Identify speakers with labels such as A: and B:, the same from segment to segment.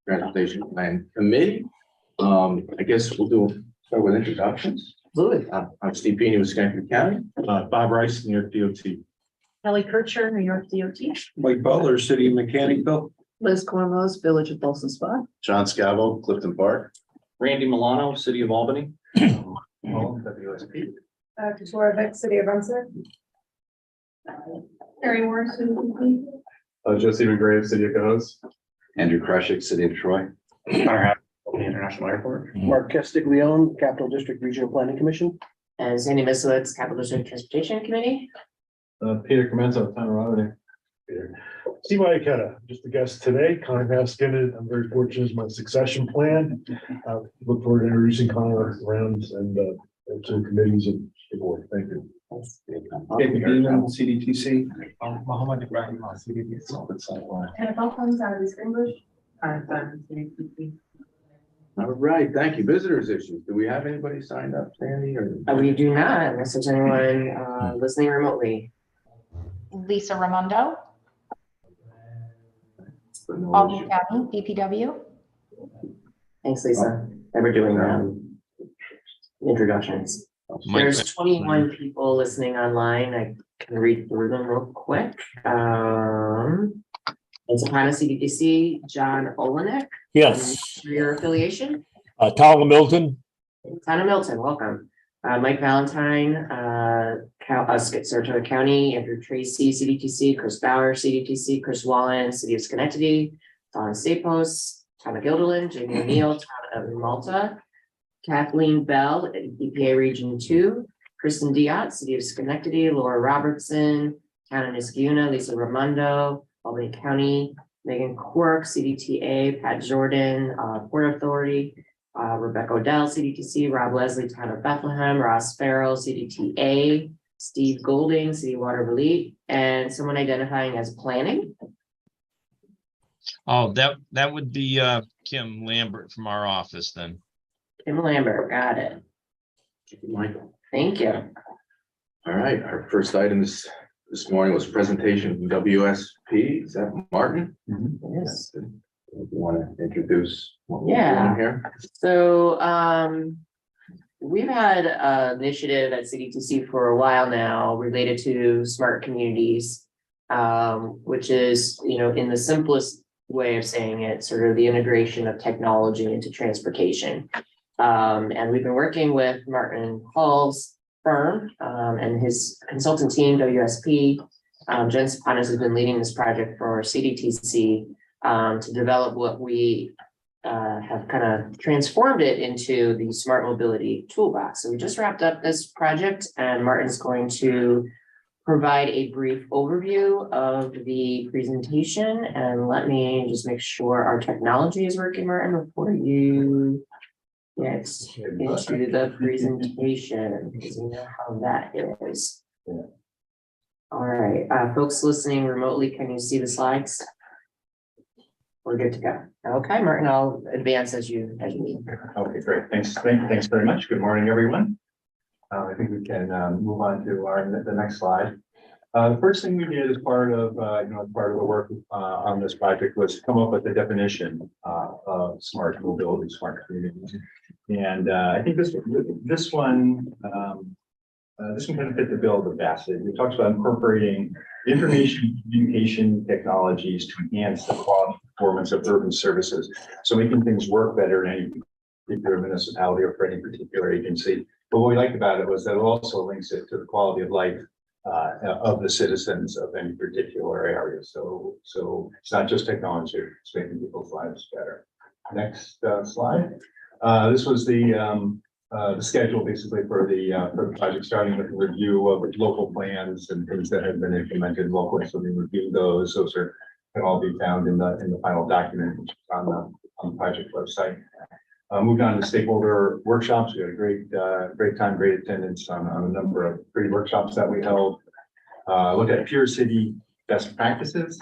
A: Transportation Plan Committee. I guess we'll start with introductions.
B: Absolutely.
A: I'm Steve Pini with Schenectady County.
C: Bob Rice, New York DOT.
D: Kelly Kircher, New York DOT.
C: Mike Butler, City of Mechanicsville.
D: Liz Cormos, Village of Folsom Spa.
A: John Scavo, Clifton Park.
C: Randy Milano, City of Albany.
A: WSP.
E: Katora Vick, City of Brunswick. Harry Morrison.
F: Jesse McGrave, City of Cohoes.
G: Andrew Kreshik, City of Troy.
F: International Airport.
B: Mark Castiglione, Capital District Regional Planning Commission.
D: And Sandy Misowitz, Capital District Transportation Committee.
F: Peter Comenzo, Town of Romney.
H: Steve Iacetta, just a guest today. Connor Haskett, I'm very fortunate as my succession plan. Look forward to introducing Connor around and to committees and the board. Thank you.
C: David Beeman, CDTC.
E: And about comes out of this English.
A: All right, thank you. Visitors issues. Do we have anybody signed up, Sandy? Or
D: We do not, unless there's anyone listening remotely.
I: Lisa Raimondo,
A: no
I: Albany
A: issue.
I: County, DPW.
D: Thanks, Lisa. And we're doing introductions. There's 21 people listening online. I can read through them real quick. It's Soprano CDTC, John Olenek.
J: Yes,
D: Your affiliation?
J: Tyler Milton.
D: Town of Milton, welcome. Mike Valentine, Saratoga County, Andrew Tracy, CDTC, Chris Bauer, CDTC, Chris Wallen, City of Schenectady, Donna Stapos, Town of Guilderland, Jamie O'Neill, Town of Malta, Kathleen Bell, EPA Region 2, Kristen Diot, City of Schenectady, Laura Robertson, Town of Niskayuna, Lisa Raimondo, Albany County, Megan Quirk, CDTA, Pat Jordan, Port Authority, Rebecca Odell, CDTC, Rob Leslie, Town of Bethlehem, Ross Farrell, CDTA, Steve Golding, City Water Relief, and someone identifying as planning.
K: Oh, that would be Kim Lambert from our office then.
D: Kim Lambert, got it.
A: Michael.
D: Thank you.
A: All right, our first item this morning was presentation from WSP. Is that Martin?
D: Yes.
A: You want to introduce what we're
D: Yeah.
A: doing here?
D: So we've had an initiative at CDTC for a while now related to smart communities, which is, in the simplest way of saying it, sort of the integration of technology into transportation. And we've been working with Martin Hall's firm and his consultant team, WSP. Jen Sopanos has been leading this project for CDTC to develop what we have kind of transformed it into the Smart Mobility Toolbox. So we just wrapped up this project and Martin's going to provide a brief overview of the presentation. And let me just make sure our technology is working, Martin, before you get into the presentation, because you know how that is. All right, folks listening remotely, can you see the slides? We're good to go. Okay, Martin, I'll advance as you need.
F: Okay, great. Thanks very much. Good morning, everyone. I think we can move on to the next slide. The first thing we did as part of the work on this project was to come up with the definition of smart mobility, smart communities. And I think this one kind of fit the bill the best. It talks about incorporating information communication technologies to enhance the quality and performance of urban services. So making things work better in any particular municipality or for any particular agency. But what we liked about it was that it also links it to the quality of life of the citizens of any particular area. So it's not just technology, it's making people's lives better. Next slide. This was the schedule basically for the project, starting with a review of local plans and things that have been implemented locally. So we reviewed those. Those can all be found in the final document, which is on the project website. Moved on to stakeholder workshops. We had a great time, great attendance on a number of great workshops that we held. Looked at peer city best practices.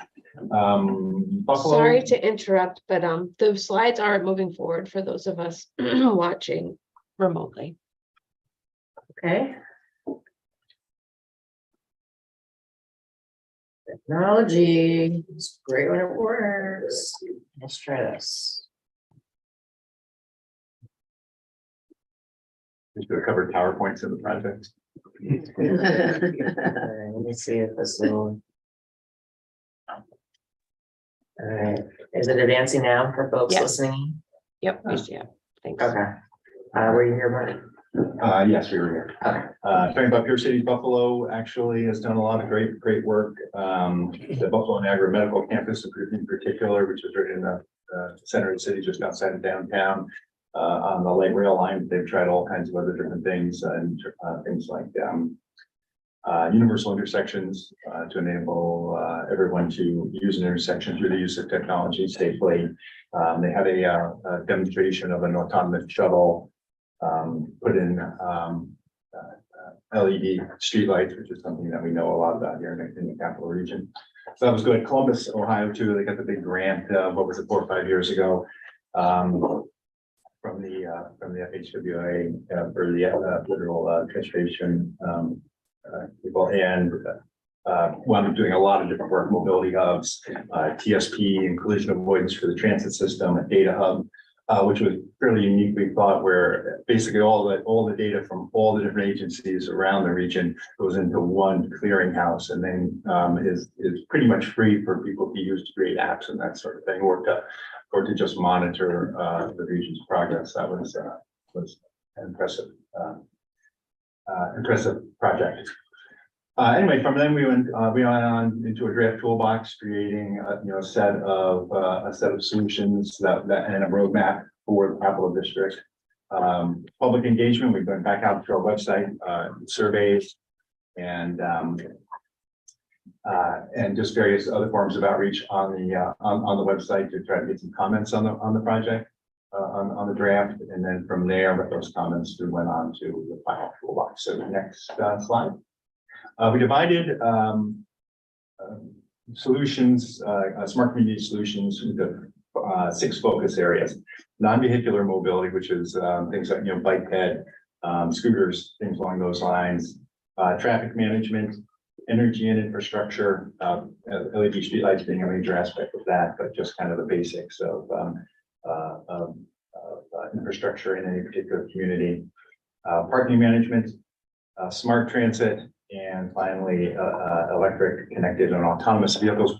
F: Buffalo.
E: Sorry to interrupt, but the slides aren't moving forward for those of us watching remotely.
D: Okay. Technology is great when it works. Let's try this.
F: We should have covered PowerPoints in the project.
D: Alright, let me see if this will. Alright, is it advancing now for folks
E: Yes.
D: listening?
E: Yep, yeah, thanks.
D: Okay. Were you here, Marty?
F: Yes, we were here.
D: Okay.
F: Talking about Pure City Buffalo actually has done a lot of great work. The Buffalo and Agri Medical Campus in particular, which is right in the center of the city, just outside of downtown. On the light rail line, they've tried all kinds of other different things and things like universal intersections to enable everyone to use an intersection through the use of technology safely. They had a demonstration of an autonomous shuttle, put in LED streetlights, which is something that we know a lot about here in the capital region. So that was good. Columbus, Ohio, too. They got the big grant. What was it, 4 or 5 years ago? From the FHWA for the federal transportation people, and wound up doing a lot of different work, mobility hubs, TSP and collision avoidance for the transit system, a data hub, which was fairly unique, we thought, where basically all the data from all the different agencies around the region goes into one clearinghouse, and then is pretty much free for people to use to create apps and that sort of thing, or to just monitor the region's progress. That was an impressive project. Anyway, from then we went on into a draft toolbox, creating a set of solutions that and a roadmap for the capital district. Public engagement, we went back out to our website, surveys, and just various other forms of outreach on the website to try to get some comments on the project, on the draft, and then from there, with those comments, we went on to the final toolbox. So next slide. We divided solutions, smart community solutions, into 6 focus areas. Non-vehicular mobility, which is things like bike ped, scooters, things along those lines. Traffic management, energy and infrastructure, LED streetlights being a major aspect of that, but just kind of the basics of infrastructure in any particular community. Parking management, smart transit, and finally, electric, connected, and autonomous vehicles,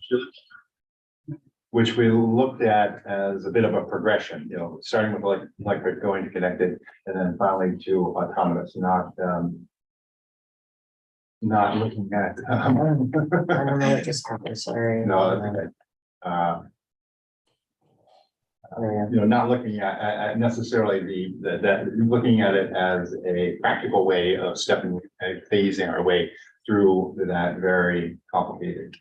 F: which we looked at as a bit of a progression, starting with electric, going to connected, and then finally to autonomous, not looking at.
D: I don't know what just happened, sorry.
F: No, that's okay. Not looking at necessarily looking at it as a practical way of phasing our way through that very complicated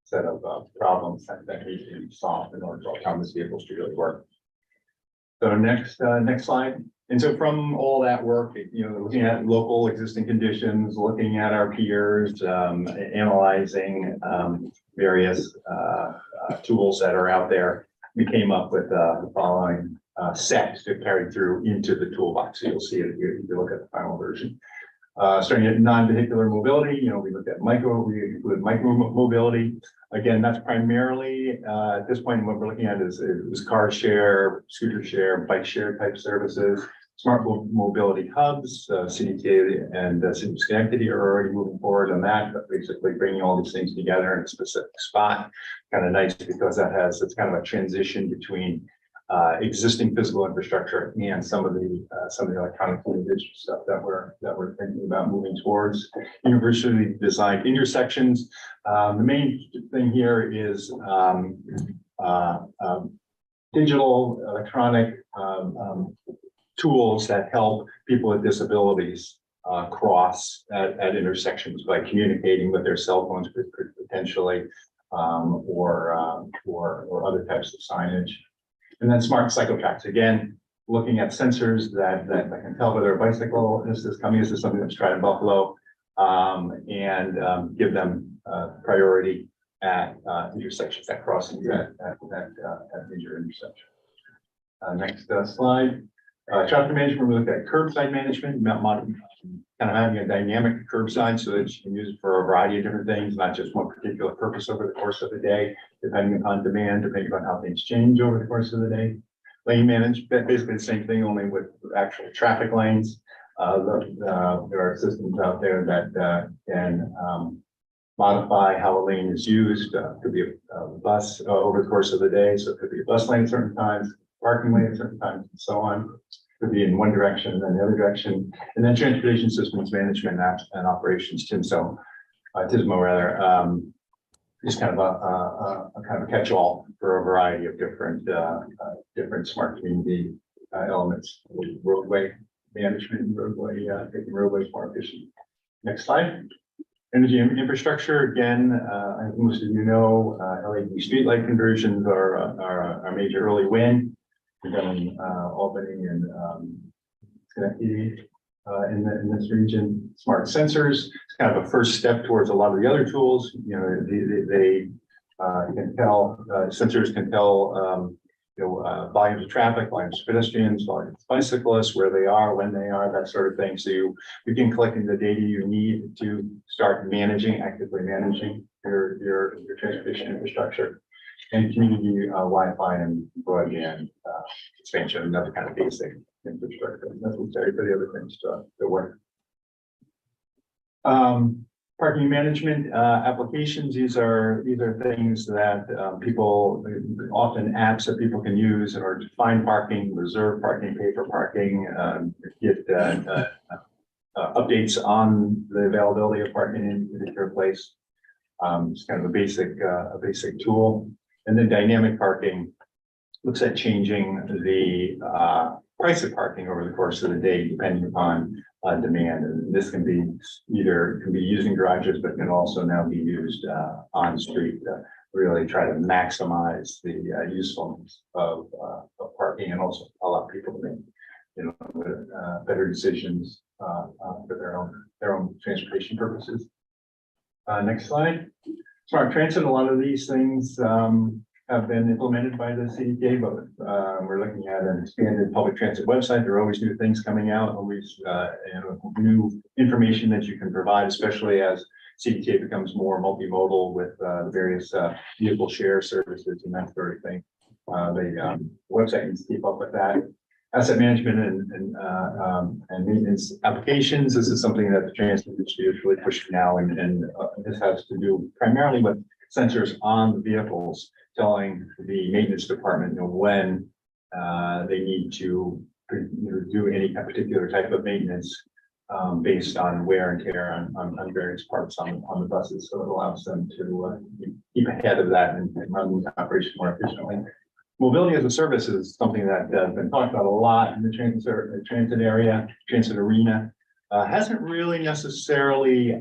F: set of problems that need to be solved in order for autonomous vehicles to really work. So next slide. And so from all that work, looking at local existing conditions, looking at our peers, analyzing various tools that are out there, we came up with the following set to carry through into the toolbox. So you'll see it if you look at the final version. Starting at non-vehicular mobility, we looked at we include micro mobility. Again, that's primarily at this point what we're looking at is car share, scooter share, bike share type services. Smart mobility hubs, CDTC and City of Schenectady are already moving forward on that, but basically bringing all these things together in a specific spot. Kind of nice because it's kind of a transition between existing physical infrastructure and some of the electronic digital stuff that we're thinking about moving towards. Universally designed intersections. The main thing here is digital electronic tools that help people with disabilities cross at intersections by communicating with their cell phones potentially, or other types of signage. And then smart cycle tracks, again, looking at sensors that can tell whether a bicycle is coming. This is something that's tried in Buffalo, and give them priority at intersections, at crossings at major intersections. Next slide. Traffic management, we looked at curbside management, kind of having a dynamic curbside so that you can use it for a variety of different things, not just one particular purpose over the course of the day, depending upon demand, depending on how things change over the course of the day. lane management, basically the same thing, only with actual traffic lanes. There are systems out there that can modify how a lane is used. Could be a bus over the course of the day, so it could be a bus lane at certain times, parking lane at certain times, and so on. Could be in one direction and then the other direction, and then transportation systems management and operations. TIMSO rather, is kind of a kind of a catch-all for a variety of different smart community elements, roadway management, making roadways more efficient. Next slide. Energy infrastructure, again, I think most of you know, LED streetlight conversions are a major early win. We've done in Albany and Schenectady in this region. Smart sensors, it's kind of a first step towards a lot of the other tools. You know, they can tell, sensors can tell, volumes of traffic, volumes of pedestrians, volumes of bicyclists, where they are, when they are, that sort of thing. So you begin collecting the data you need to start actively managing your transportation infrastructure, and community Wi-Fi and broadband expansion, another kind of basic infrastructure necessary for the other things to work. Parking management applications. These are things that people, often apps that people can use in order to find parking, reserve parking, pay for parking, get updates on the availability of parking in a particular place. It's kind of a basic tool. And then dynamic parking looks at changing the price of parking over the course of the day, depending upon demand. And this can be used in garages, but can also now be used on street to really try to maximize the usefulness of parking, and also allow people to make better decisions for their own transportation purposes. Next slide. Smart transit. A lot of these things have been implemented by the CDTA, but we're looking at an expanded public transit website. There are always new things coming out, always new information that you can provide, especially as CDTA becomes more multimodal with the various vehicle share services and that sort of thing. The website needs to keep up with that. Asset management and maintenance applications. This is something that the transit industry is really pushing now, and this has to do primarily with sensors on the vehicles, telling the maintenance department when they need to do any particular type of maintenance based on wear and tear on various parts on the buses. So it allows them to keep ahead of that and run the operation more efficiently. Mobility as a service is something that has been talked about a lot in the transit area, transit arena. Hasn't really necessarily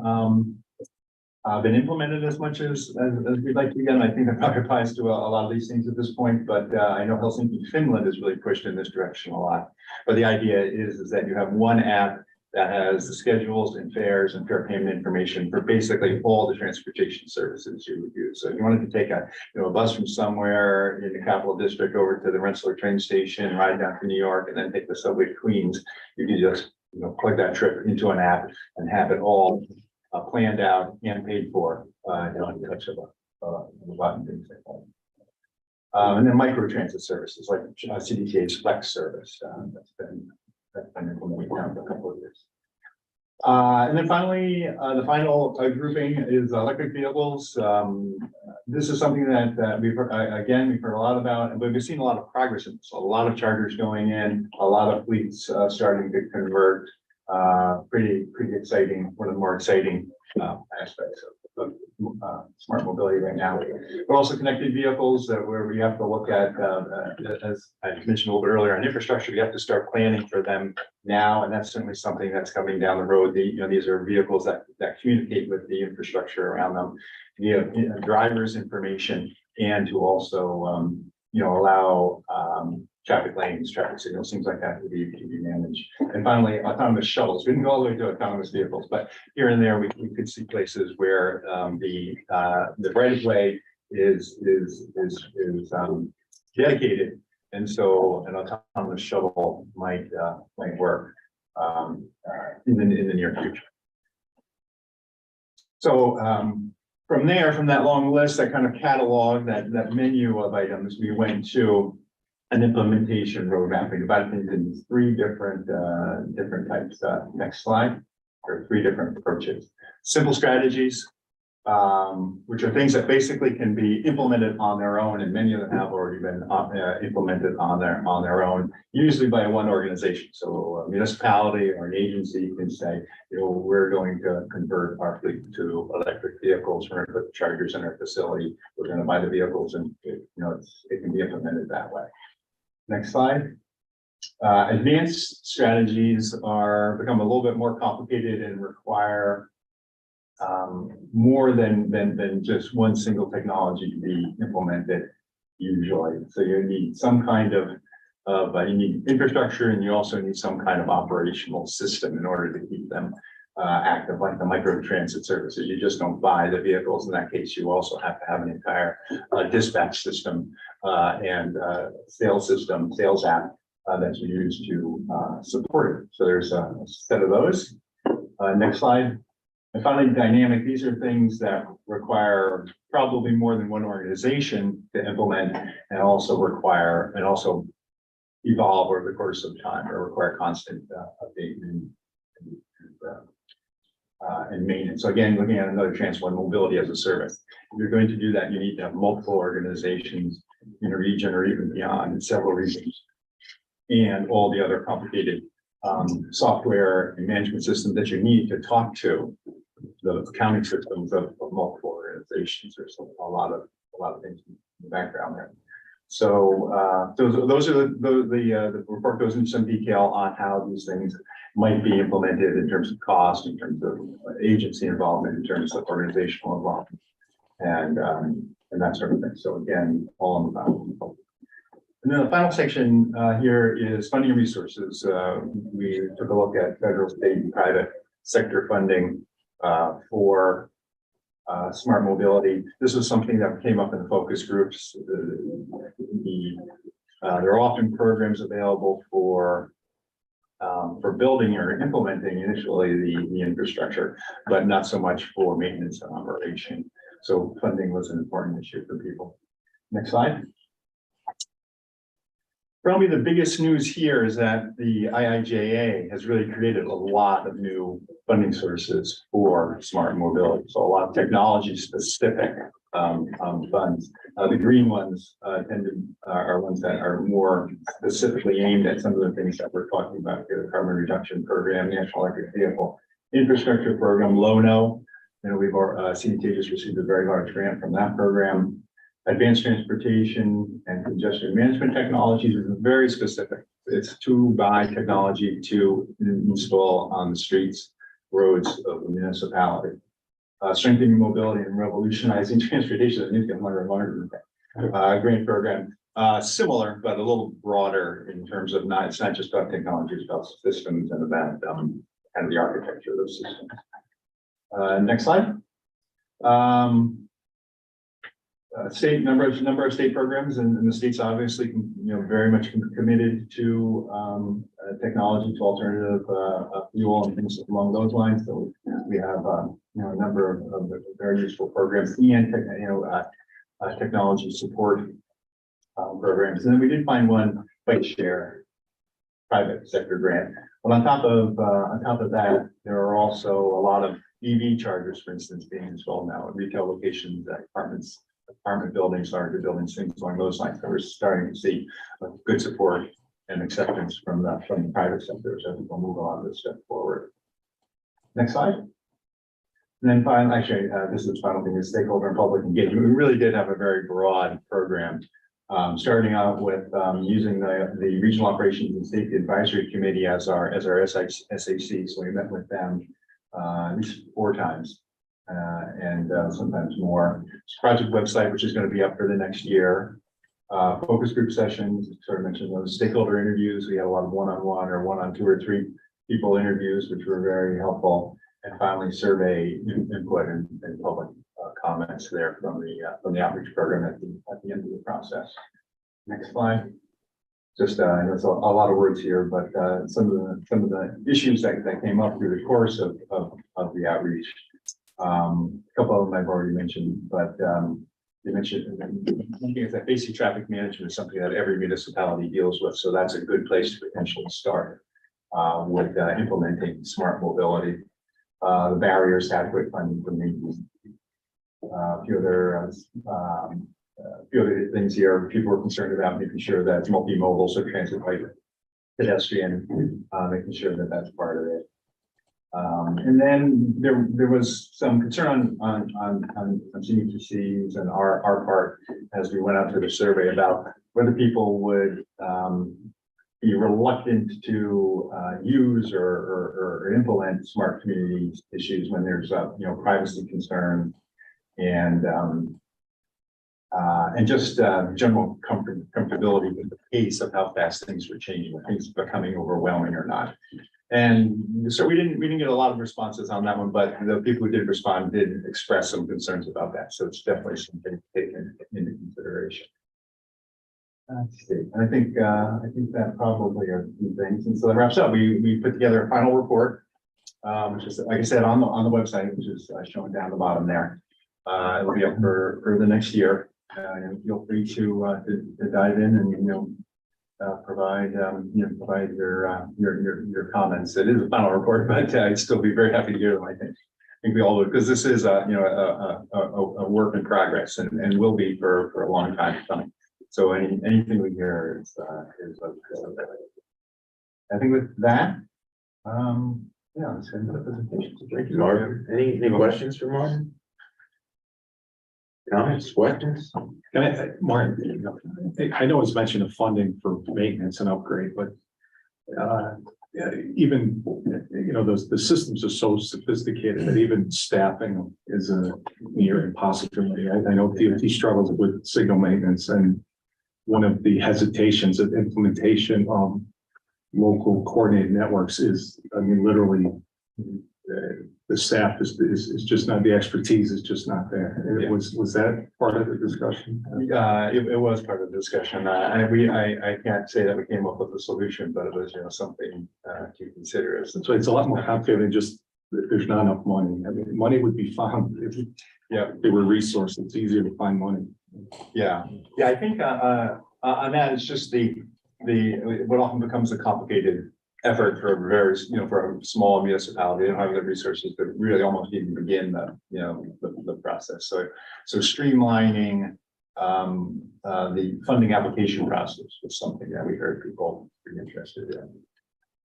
F: been implemented as much as we'd like to get. And I think that probably applies to a lot of these things at this point, but I know Helsinki, Finland has really pushed in this direction a lot. But the idea is that you have one app that has the schedules and fares and fare payment information for basically all the transportation services you would use. So if you wanted to take a bus from somewhere in the capital district over to the Rensselaer train station, ride down to New York, and then take the subway to Queens, you can just plug that trip into an app and have it all planned out and paid for in the touch of a button, things like that. And then micro transit services like CDTA's Flex service that's been implemented now for a couple of years. And then finally, the final grouping is electric vehicles. This is something that we've heard a lot about, but we've seen a lot of progress in this. A lot of chargers going in, a lot of fleets starting to convert. Pretty exciting. One of the more exciting aspects of smart mobility right now, but also connected vehicles where we have to look at, as I mentioned a little bit earlier, on infrastructure. We have to start planning for them now, and that's certainly something that's coming down the road. These are vehicles that communicate with the infrastructure around them, via drivers' information, and to also allow traffic lanes, traffic signals, things like that to be managed. And finally, autonomous shuttles. We didn't go all the way to autonomous vehicles, but here and there we could see places where the right of way is dedicated, and so an autonomous shuttle might work in the near future. So from that long list, that kind of catalog, that menu of items we went to. an implementation roadmap. We divide things into three different types. Next slide, or three different approaches. Simple strategies, which are things that basically can be implemented on their own, and many of them have already been implemented on their own, usually by one organization. So a municipality or an agency can say, you know, we're going to convert our fleet to electric vehicles, we're going to put chargers in our facility, we're going to buy the vehicles, and it can be implemented that way. Next slide. Advanced strategies become a little bit more complicated and require more than just one single technology to be implemented usually. So you need some kind of you need infrastructure, and you also need some kind of operational system in order to keep them active, like the micro transit services. You just don't buy the vehicles. In that case, you also have to have an entire dispatch system and sales app that's used to support it. So there's a set of those. Next slide. And finally, dynamic. These are things that require probably more than one organization to implement, and also evolve over the course of time, or require constant update and maintenance. So again, looking at another transform mobility as a service. If you're going to do that, you need to have multiple organizations in a region or even beyond, in several regions, and all the other complicated software and management systems that you need to talk to the accounting systems of multiple organizations. There's a lot of things in the background there. So those are the report goes into some detail on how these things might be implemented in terms of cost, in terms of agency involvement, in terms of organizational involvement, and that sort of thing. So again, all on the bottom. And then the final section here is funding and resources. We took a look at federal, state, and private sector funding for smart mobility. This is something that came up in the focus groups. There are often programs available for building or implementing initially the infrastructure, but not so much for maintenance and operation. So funding was an important issue for people. Next slide. Probably the biggest news here is that the IIJA has really created a lot of new funding sources for smart mobility. So a lot of technology specific funds. The green ones are ones that are more specifically aimed at some of the things that we're talking about here: the carbon reduction program, National Electric Vehicle Infrastructure Program, LONO. You know, CDT just received a very large grant from that program. Advanced transportation and congestion management technologies is very specific. It's to buy technology to install on the streets, roads of the municipality. Strengthening mobility and revolutionizing transportation is a larger grant program. Similar, but a little broader in terms of it's not just about technology, it's about systems and about kind of the architecture of those systems. Next slide. Number of state programs, and the states obviously, very much committed to technology, to alternative fuel and things along those lines. So we have a number of very useful programs and technology support programs. And then we did find one bike share private sector grant. But on top of that, there are also a lot of EV chargers, for instance, being installed now at retail locations, at apartment buildings, larger buildings, things along those lines. So we're starting to see good support and acceptance from the private sector as people move along this step forward. Next slide. And then finally, actually, this is the final thing: is stakeholder and public engagement. We really did have a very broad program, starting out with using the Regional Operations and Safety Advisory Committee as our SAC. So we met with them at least 4 times. And sometimes more. Project website, which is going to be up for the next year. Focus group sessions, sort of mentioned those. Stakeholder interviews, we had a lot of one-on-one or 1-on-2 or 3 people interviews, which were very helpful. And finally, survey input and public comments there from the outreach program at the end of the process. Next slide. Just I know it's a lot of words here, but some of the issues that came up through the course of the outreach. A couple of them I've already mentioned, but you mentioned, that basic traffic management is something that every municipality deals with, so that's a good place to potentially start with implementing smart mobility. The barriers to adequate funding for maintenance. A few other things here. People are concerned about making sure that multimodal, so transit bike, pedestrian, making sure that that's part of it. And then there was some concern on CDTCs and our part as we went out to the survey about whether people would be reluctant to use or implement smart community issues when there's privacy concern and just general comfortability with the pace of how fast things were changing, things becoming overwhelming or not. And so we didn't get a lot of responses on that one, but the people who did respond did express some concerns about that. So it's definitely something taken into consideration. Let's see. I think that probably are two things. And so that wraps up. We put together a final report, which is, like I said, on the website, which is shown down the bottom there. It'll be up for the next year. And feel free to dive in and provide your comments. It is a final report, but I'd still be very happy to hear them. I think we all would, because this is a work in progress and will be for a long time coming. So anything we hear is I think with that, let's end the presentation.
A: Thank you, Mark. Any questions for Mark? Comments, questions?
C: Mark, I know it's mentioned of funding for maintenance and upgrade, but even, the systems are so sophisticated that even staffing is a near impossibility. I know DOT struggles with signal maintenance, and one of the hesitations of implementation of local coordinated networks is, literally, the staff is just not, the expertise is just not there.
F: Yeah.
C: Was that part of the discussion?
F: It was part of the discussion. I can't say that we came up with a solution, but it was, something to consider.
C: So it's a lot more complicated than just, there's not enough money. Money would be found if there were resources. It's easier to find money.
F: Yeah. I think on that, it's just the what often becomes a complicated effort for various, for a small municipality. They don't have the resources to really almost even begin the process. So streamlining the funding application process was something that we heard people pretty interested in.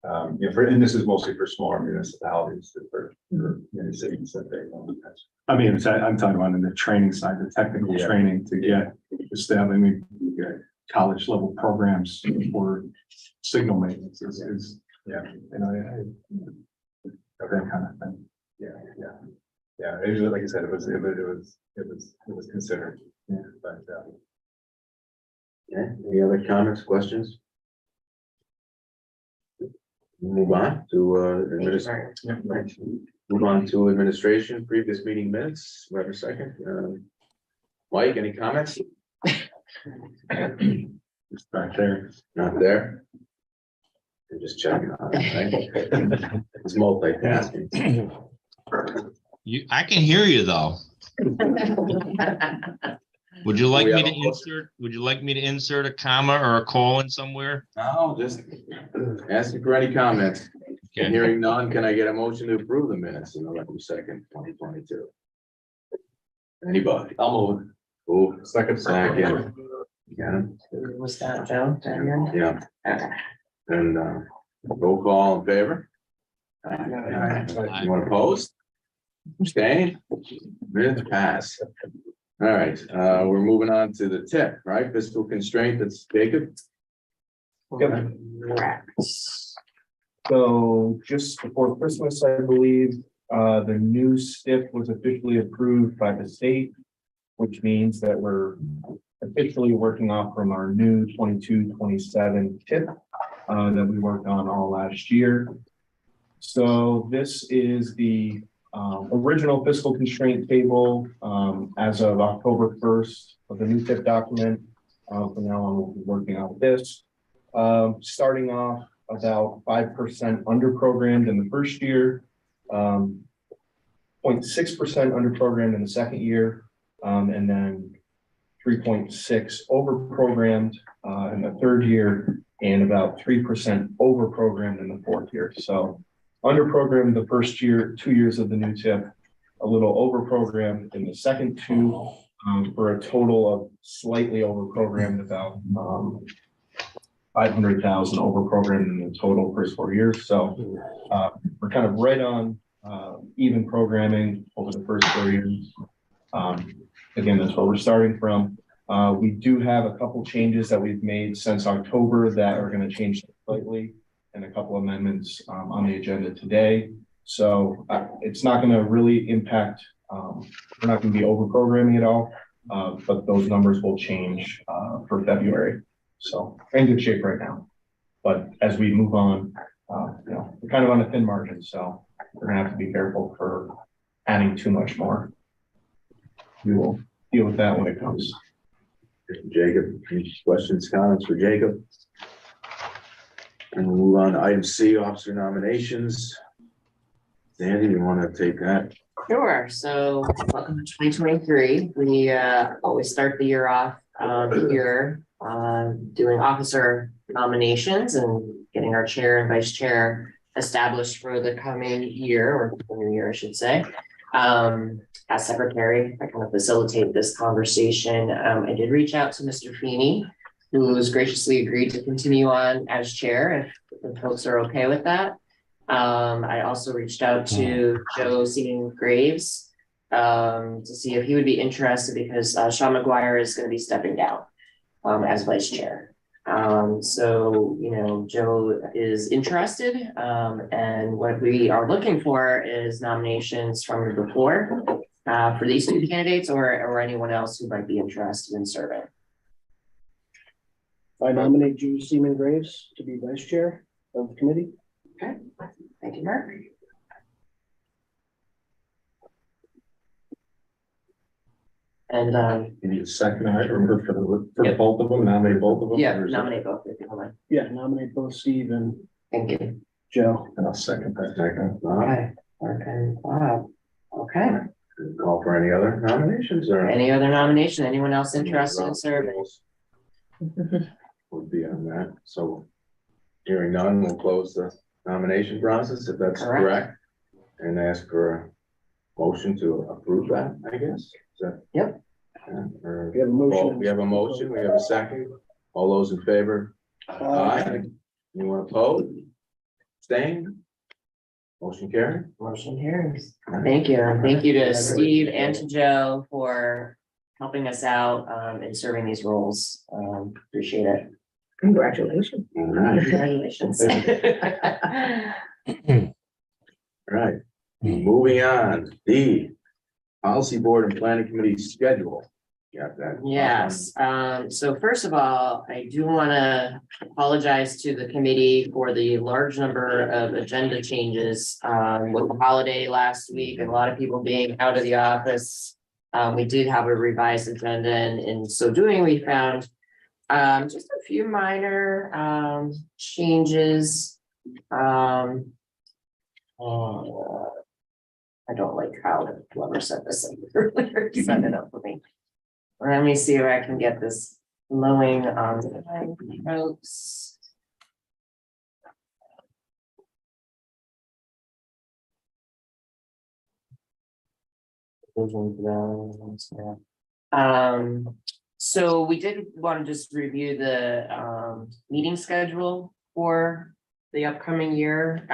F: And this is mostly for smaller municipalities, for cities that they don't have.
C: I'm talking about in the training side, the technical training to get established, college level programs for signal maintenance is that kind of thing. Yeah.
F: It was, like I said, it was considered. Yeah, but
A: Any other comments, questions? Move on to move on to administration, previous meeting minutes. We have a second. Mike, any comments?
C: It's back there.
A: Not there. You're just checking on it, right? It's multitasking.
K: I can hear you though. Would you like
A: We
K: me
A: have
K: to
A: a-
K: insert, would you like me to insert a comma or a colon somewhere?
A: No, just asking for any comments.
K: Okay.
A: Hearing none, can I get a motion to approve the minutes in November 2nd, 2022? Anybody?
F: I'll
A: Move.
F: second.
A: Yeah.
D: Was that Joe?
A: Yeah.
D: Okay.
A: And roll call in favor? Anyone opposed? Abstain? Minutes pass. All right, we're moving on to the tip, right? Fiscal constraint, that's Jacob.
D: Correct.
L: So just before Christmas, I believe, the new STIP was officially approved by the state, which means that we're officially working off from our new 22-27 tip that we worked on all last year. So this is the original fiscal constraint table as of October 1st of the new tip document. From now on, we'll be working on this. Starting off about 5% under-programmed in the first year, 0.6% under-programmed in the second year, and then 3.6 over-programmed in the third year and about 3% over-programmed in the fourth year. So under-programmed the first year, 2 years of the new tip, a little over-programmed in the second two, for a total of slightly over-programmed, about 500,000 over-programmed in the total first 4 years. So we're kind of right on even programming over the first 4 years. Again, that's where we're starting from. We do have a couple changes that we've made since October that are going to change slightly, and a couple amendments on the agenda today. So it's not going to really impact, we're not going to be over programming at all, but those numbers will change for February. So we're in good shape right now. But as we move on, you know, we're kind of on a thin margin, so we're going to have to be careful for adding too much more. We will deal with that when it comes.
A: Jacob, any questions, comments for Jacob? And we'll move on to item C, officer nominations. Sandy, you want to take that?
D: Sure. So welcome to 2023. We always start the year off here doing officer nominations and getting our chair and vice chair established for the coming year, or the new year, I should say. As secretary, I kind of facilitate this conversation. I did reach out to Mr. Feeney, who has graciously agreed to continue on as chair if folks are okay with that. I also reached out to Joe Graves to see if he would be interested, because Sean McGuire is going to be stepping down as vice chair. So, you know, Joe is interested, and what we are looking for is nominations from the floor for these two candidates, or anyone else who might be interested in serving.
B: I nominate Joe Graves to be vice chair of the committee.
D: Okay, thank you, Mark. And
C: You need a second, I remember for both of them, nominate both of them?
D: yeah,
C: or is it-
D: nominate both if you don't mind.
B: Yeah, nominate both Steve and
D: Thank you.
B: Joe.
C: And I'll second that.
D: Okay. Okay.
A: Call for any other nominations or?
D: Any other nomination? Anyone else interested in serving?
A: Would be on that. So hearing none, we'll close the nomination process, if that's
D: Correct.
A: correct. And ask for a motion to approve that, I guess. Is that?
D: Yep.
A: Yeah, or-
B: We have a motion.
A: Well, we have a motion, we have a second. All those in favor? Aye. Anyone opposed? Staying? Motion carried.
D: Motion carries. Thank you. And thank you to Steve and to Joe for helping us out in serving these roles. Appreciate it. Congratulations.
A: All right.
D: Congratulations.
A: All right, moving on, D, policy board and planning committee schedule. Got that?
D: Yes, so first of all, I do want to apologize to the committee for the large number of agenda changes with the holiday last week and a lot of people being out of the office. We did have a revised agenda, and in so doing, we found just a few minor changes. I don't like how whoever set this up earlier set it up for me. Let me see if I can get this flowing on the notes. So we did want to just review the meeting schedule for the upcoming year,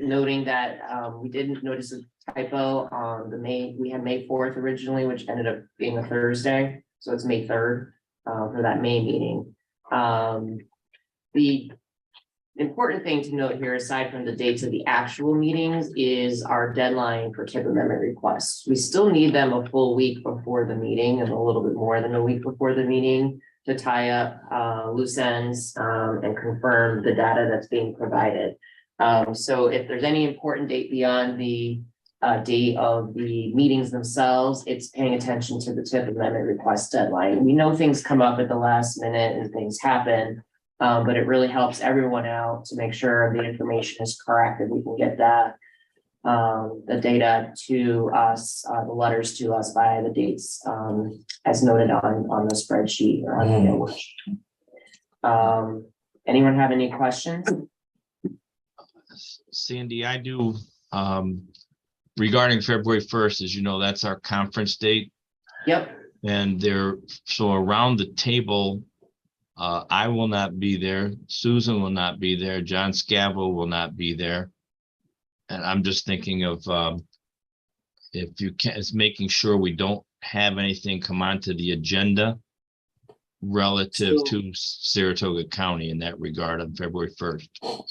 D: noting that we didn't notice a typo on we had May 4th originally, which ended up being a Thursday, so it's May 3rd for that May meeting. The important thing to note here, aside from the dates of the actual meetings, is our deadline for tip amendment requests. We still need them a full week before the meeting and a little bit more than a week before the meeting to tie up loose ends and confirm the data that's being provided. So if there's any important date beyond the date of the meetings themselves, it's paying attention to the tip amendment request deadline. We know things come up at the last minute and things happen, but it really helps everyone out to make sure the information is correct and we can get that the data to us, the letters to us by the dates, as noted on the spreadsheet or on the worksheet. Anyone have any questions?
K: Sandy, I do, regarding February 1st, as you know, that's our conference date.
D: Yep.
K: And so around the table, I will not be there. Susan will not be there. John Scavo will not be there. And I'm just thinking of, if you can, it's making sure we don't have anything come onto the agenda relative to Saratoga County in that regard on February 1st.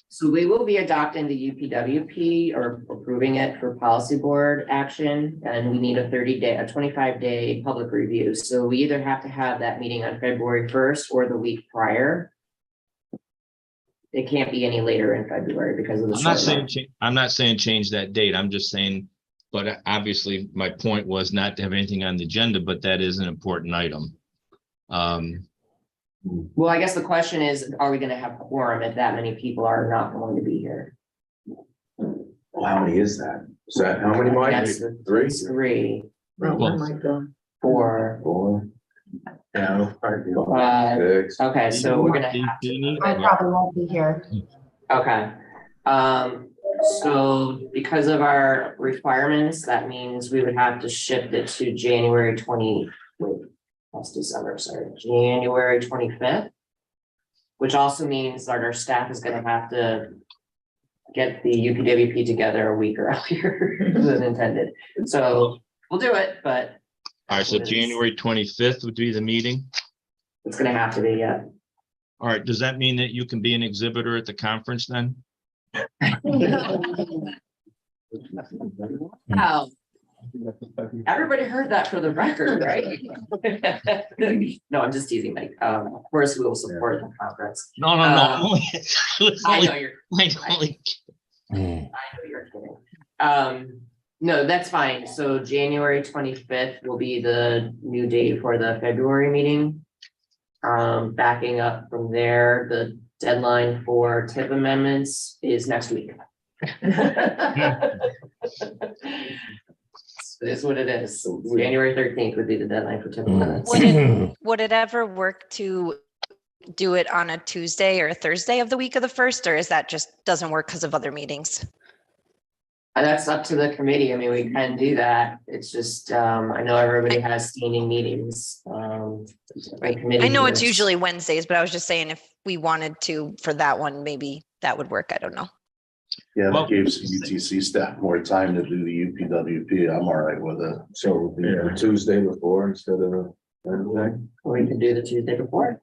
D: So we will be adopting the UPWP or approving it for policy board action, and we need a 25-day public review. So we either have to have that meeting on February 1st or the week prior. It can't be any later in February because of the.
K: I'm not saying change that date. I'm just saying, but obviously my point was not to have anything on the agenda, but that is an important item.
D: Well, I guess the question is, are we going to have quorum if that many people are not going to be here?
A: Well, how many is that? Is that how many, Mike?
D: That's
A: Three?
D: Three,
K: Well,
D: four.
A: Four?
C: Yeah.
A: Six?
D: Okay, so we're gonna have to.
I: I probably won't be here.
D: Okay. So because of our requirements, that means we would have to shift it to January 20. Wait, that's December, sorry, January 25th. Which also means that our staff is gonna have to get the UPWP together a week earlier than intended. So we'll do it, but.
K: all right, so January 25th would be the meeting.
D: It's gonna have to be, yeah.
K: All right, does that mean that you can be an exhibitor at the conference then?
D: Wow. Everybody heard that for the record, right? No, I'm just teasing, Mike. Of course, we will support the conference.
K: No.
D: I know you're kidding. No, that's fine. So January 25th will be the new date for the February meeting. Backing up from there, the deadline for TIP amendments is next week. It is what it is. So January 13th would be the deadline for TIP amendments.
M: Would it ever work to do it on a Tuesday or a Thursday of the week of the 1st, or is that just doesn't work because of other meetings?
D: That's up to the committee. I mean, we can do that. It's just, I know everybody has standing meetings.
M: Right. I know it's usually Wednesdays, but I was just saying if we wanted to for that one, maybe that would work. I don't know.
H: Yeah,
K: Well-
H: that gave CDTC staff more time to do the UPWP. I'm all right with it.
A: So the Tuesday before instead of Wednesday?
D: We can do the Tuesday before.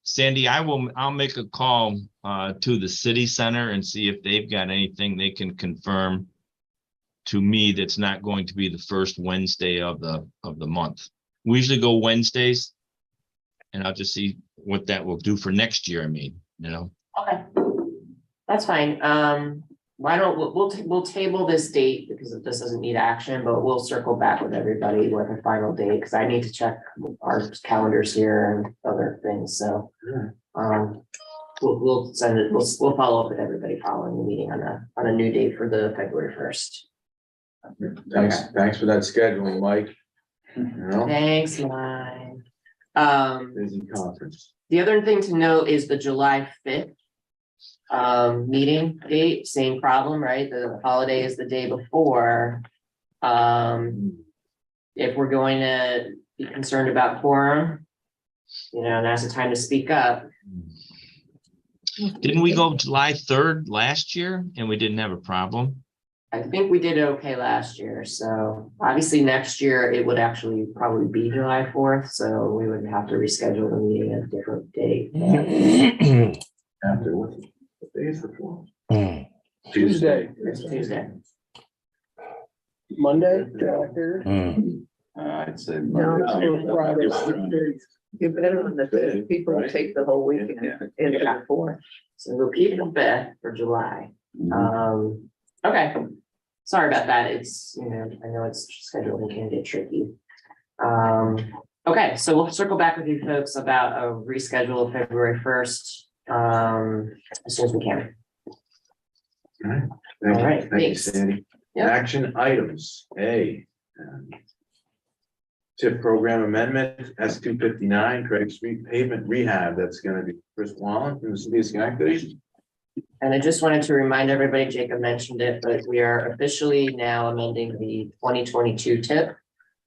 K: Sandy, I'll make a call to the city center and see if they've got anything they can confirm to me that's not going to be the first Wednesday of the month. We usually go Wednesdays, and I'll just see what that will do for next year. I mean, you know.
D: Okay, that's fine. Why don't we'll table this date because this doesn't need action, but we'll circle back with everybody with a final date because I need to check our calendars here and other things. So, we'll send it. We'll follow up with everybody following the meeting on a new date for the February 1st.
A: Thanks for that scheduling, Mike. You know,
D: Thanks, Mike.
A: busy conference.
D: The other thing to note is the July 5th meeting date, same problem, right? The holiday is the day before. If we're going to be concerned about quorum, now's the time to speak up.
K: Didn't we go July 3rd last year and we didn't have a problem?
D: I think we did okay last year, so obviously next year it would actually probably be July 4th, so we would have to reschedule the meeting at a different date.
A: After what day is the 4th?
B: Tuesday,
D: It's Tuesday.
B: Monday, July 3rd.
G: I'd say.
N: You're better on the 5th. People will take the whole weekend into the 4th.
D: So we'll keep the 5th for July. Okay, sorry about that. It's, I know it's scheduling can get tricky. Okay, so we'll circle back with you folks about a reschedule of February 1st as soon as we can.
A: All right.
D: All right,
A: Thank you,
D: thanks.
A: Sandy.
D: Yep.
A: Action items, A. TIP program amendment, S-259, Craig Street pavement rehab, that's gonna be Chris Wallen from the city of Schenectady.
D: And I just wanted to remind everybody, Jacob mentioned it, but we are officially now amending the 2022 tip.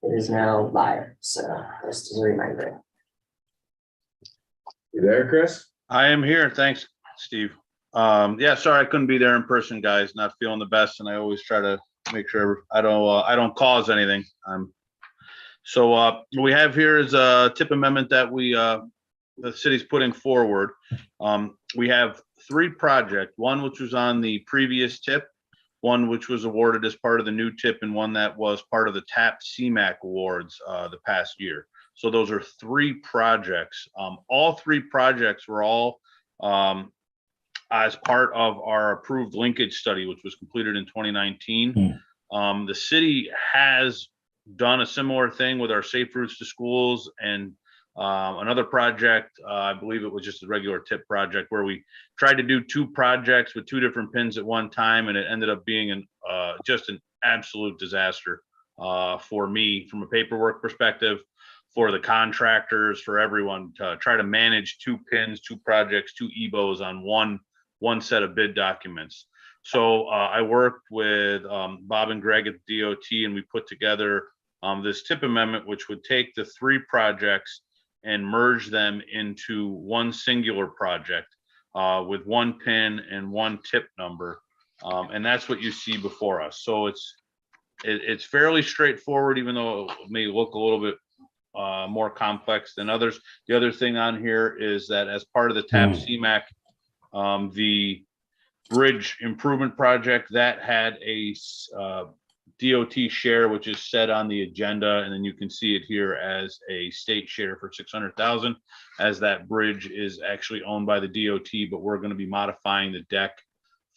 D: It is now live, so just as a reminder.
A: You there, Chris?
G: I am here. Thanks, Steve. Yeah, sorry, I couldn't be there in person, guys. Not feeling the best, and I always try to make sure I don't cause anything. So what we have here is a tip amendment that the city's putting forward. We have 3 projects, one which was on the previous tip, one which was awarded as part of the new tip, and one that was part of the TAP CMAC awards the past year. So those are 3 projects. All 3 projects were all as part of our approved linkage study, which was completed in 2019. The city has done a similar thing with our safe routes to schools and another project. I believe it was just a regular tip project where we tried to do 2 projects with 2 different pins at one time, and it ended up being just an absolute disaster for me from a paperwork perspective, for the contractors, for everyone to try to manage 2 pins, 2 projects, 2 EBOs on one set of bid documents. So I worked with Bob and Greg at the DOT, and we put together this tip amendment, which would take the 3 projects and merge them into one singular project with 1 pin and 1 tip number. And that's what you see before us. So it's fairly straightforward, even though it may look a little bit more complex than others. The other thing on here is that as part of the TAP CMAC, the bridge improvement project that had a DOT share, which is set on the agenda, and then you can see it here as a state share for 600,000, as that bridge is actually owned by the DOT, but we're going to be modifying the deck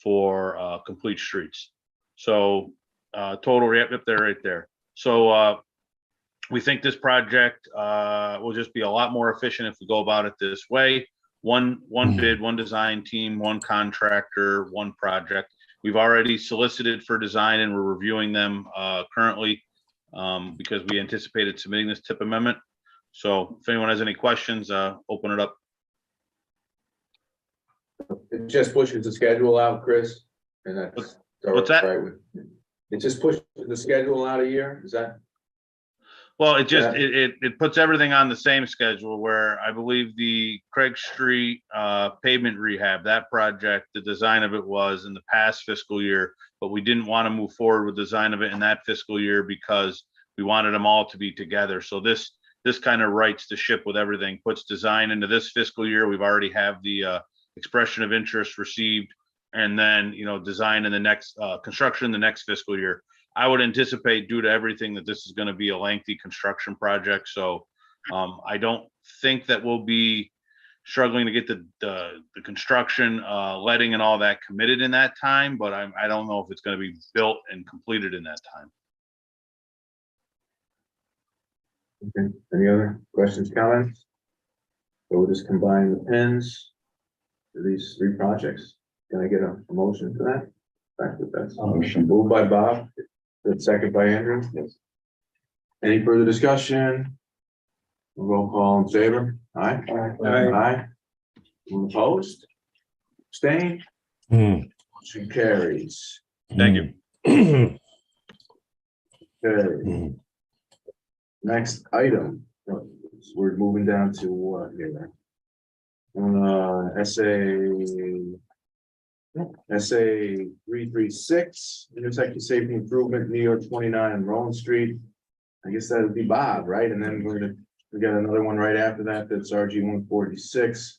G: for complete streets. So total, yep, there, right there. So we think this project will just be a lot more efficient if we go about it this way. One bid, 1 design team, 1 contractor, 1 project. We've already solicited for design and we're reviewing them currently because we anticipated submitting this tip amendment. So if anyone has any questions, open it up.
A: It just pushes the schedule out, Chris, and that's.
G: What's that?
A: Right with, it just pushes the schedule out a year, is that?
G: Well, it just, it puts everything on the same schedule, where I believe the Craig Street pavement rehab, that project, the design of it was in the past fiscal year, but we didn't want to move forward with design of it in that fiscal year because we wanted them all to be together. So this kind of rights the ship with everything, puts design into this fiscal year. We've already have the expression of interest received, and then, you know, design in the next construction in the next fiscal year. I would anticipate, due to everything, that this is going to be a lengthy construction project. So I don't think that we'll be struggling to get the construction, letting and all that committed in that time, but I don't know if it's going to be built and completed in that time.
A: Okay, any other questions, comments? So we'll just combine the pins for these 3 projects. Can I get a motion for that? Back with that. Motion. Moved by Bob, second by Andrew. Yes. Any further discussion? Roll call in favor? Aye. Aye. Anyone opposed? Abstain? Motion carries.
G: Thank you.
A: Okay. Next item, we're moving down to what here? SA 336, intersection safety improvement, New York 29 Rowan Street. I guess that would be Bob, right? And then we got another one right after that. That's RG 146,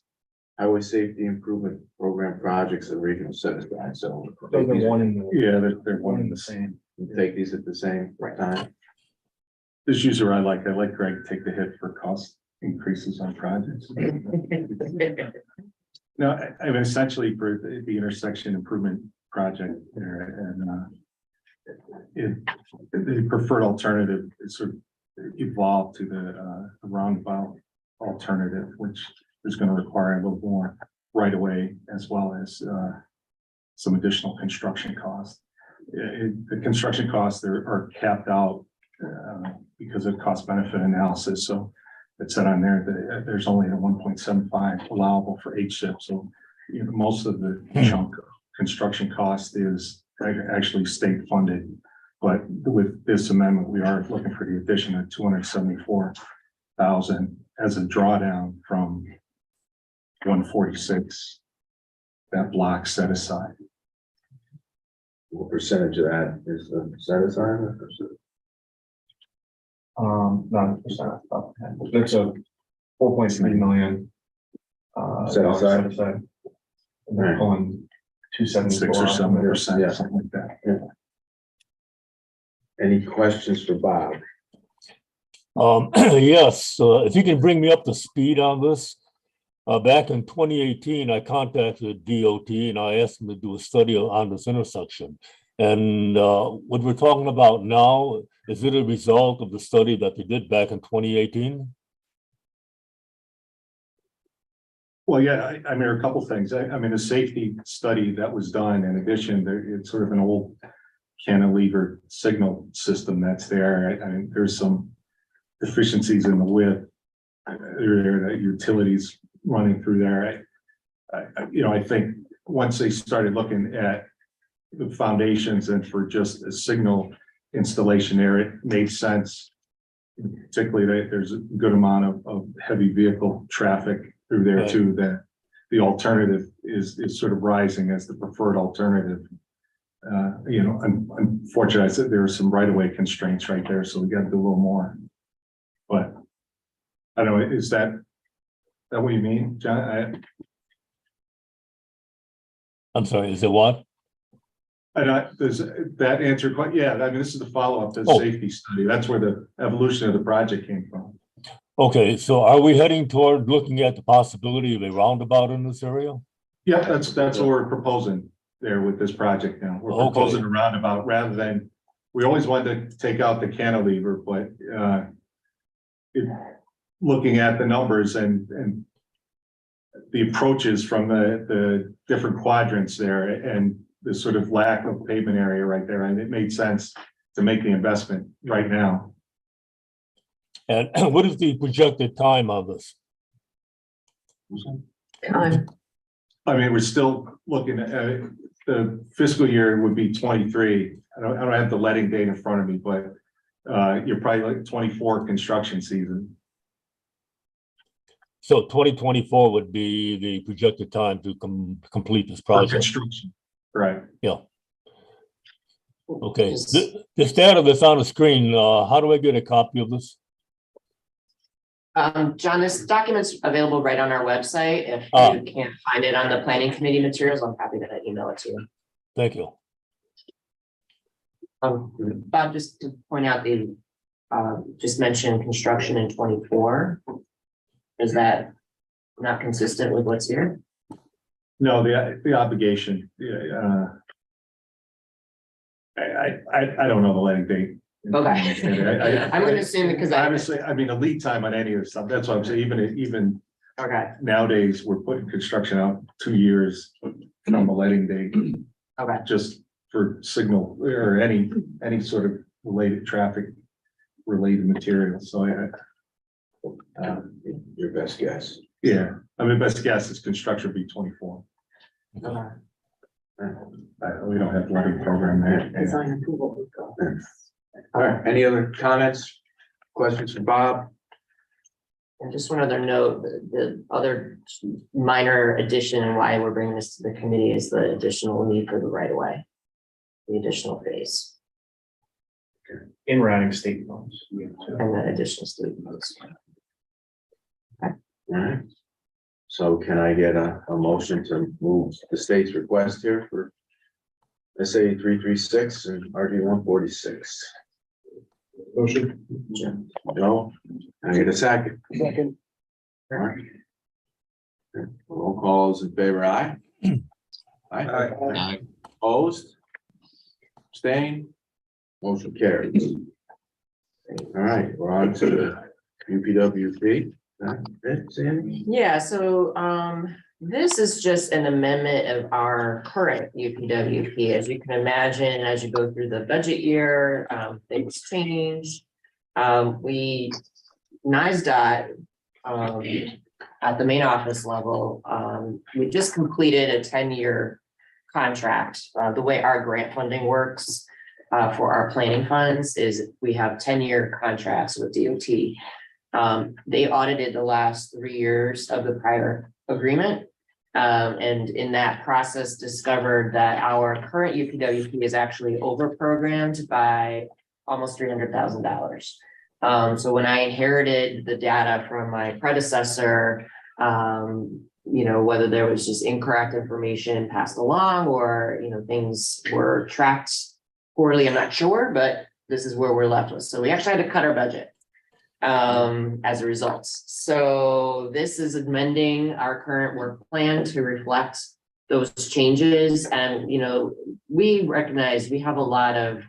A: highway safety improvement program projects and regional set aside. So
L: Those are one in the.
C: Yeah, they're one and the same.
A: we take these at the same time.
C: This user I like Greg to take the hit for cost increases on projects. No, I mean, essentially for the intersection improvement project there, and the preferred alternative is sort of evolved to the roundabout alternative, which is going to require a little more right away, as well as some additional construction costs. The construction costs are capped out because of cost benefit analysis. So it said on there that there's only a 1.75 allowable for HSIP. So most of the chunk of construction cost is actually state funded. But with this amendment, we are looking for the addition of 274,000 as a drawdown from 146, that block set aside.
A: What percentage of that is set aside?
L: Not a percent. That's a 4.3 million.
A: Set aside.
L: And they're pulling 274.
C: 6 or 7%,
A: Yeah.
C: something like that.
A: Any questions for Bob?
J: Yes, if you can bring me up to speed on this. Back in 2018, I contacted DOT and I asked them to do a study on this intersection. And what we're talking about now, is it a result of the study that they did back in 2018?
C: Well, yeah, I mean, a couple things. I mean, a safety study that was done, in addition, it's sort of an old cantilever signal system that's there. I mean, there's some deficiencies in the width. There are utilities running through there. I think once they started looking at the foundations and for just a signal installation there, it made sense. Particularly that there's a good amount of heavy vehicle traffic through there too, that the alternative is sort of rising as the preferred alternative. Unfortunately, there are some right-of-way constraints right there, so we got to do a little more. But I don't know, is that what you mean, John?
J: I'm sorry, is it what?
C: Does that answer quite? Yeah, I mean, this is the follow-up to the safety study. That's where the evolution of the project came from.
J: Okay, so are we heading toward looking at the possibility of a roundabout in this area?
C: Yeah, that's what we're proposing there with this project now. We're proposing a roundabout rather than, we always wanted to take out the cantilever, but looking at the numbers and the approaches from the different quadrants there and the sort of lack of pavement area right there, and it made sense to make the investment right now.
J: And what is the projected time of this?
N: Time.
C: I mean, we're still looking at the fiscal year would be 23. I don't have the letting date in front of me, but you're probably like 24 construction season.
J: So 2024 would be the projected time to complete this project.
C: Construction, right?
J: Yeah. Okay. The status that's on the screen. How do I get a copy of this?
D: John, this document's available right on our website. If you can't find it on the planning committee materials, I'm happy to email it to you.
J: Thank you.
D: Bob, just to point out, the just mentioned construction in 24. Is that not consistent with what's here?
C: No, the obligation. I don't know the letting date.
D: Okay. I'm going to assume because
C: obviously, I mean, a lead time on any of this stuff. That's what I'm saying. Even
D: okay.
C: Nowadays, we're putting construction out 2 years from the letting date.
D: Okay.
C: Just for signal or any sort of related traffic related material. So
A: your best guess.
C: yeah, I mean, best guess is construction will be 24.
D: Okay.
C: We don't have a letting program there.
N: Design approval.
A: All right, any other comments, questions for Bob?
D: And just one other note, the other minor addition and why we're bringing this to the committee is the additional need for the right of way, the additional phase.
L: In routing state funds.
D: And the additional state funds.
A: All right. So can I get a motion to move the state's request here for SA 336 and RD 146?
H: Motion.
A: Joe, can I get a second?
B: Second.
A: All right. Roll calls in favor, aye? Aye. Opposed? Abstained? Motion carries. All right, we're on to the UPWP. Sandy?
D: Yeah, so This is just an amendment of our current UPWP. As you can imagine, as you go through the budget year, things change. NISDOT, at the main office level, we just completed a 10-year contract. The way our grant funding works for our planning funds is we have 10-year contracts with DOT. They audited the last 3 years of the prior agreement. And in that process discovered that our current UPWP is actually over-programmed by almost $300,000. So when I inherited the data from my predecessor, whether there was just incorrect information passed along or, things were tracked poorly, I'm not sure, but this is where we're left with. So we actually had to cut our budget as a result. So this is amending our current work plan to reflect those changes. And, we recognize we have a lot of,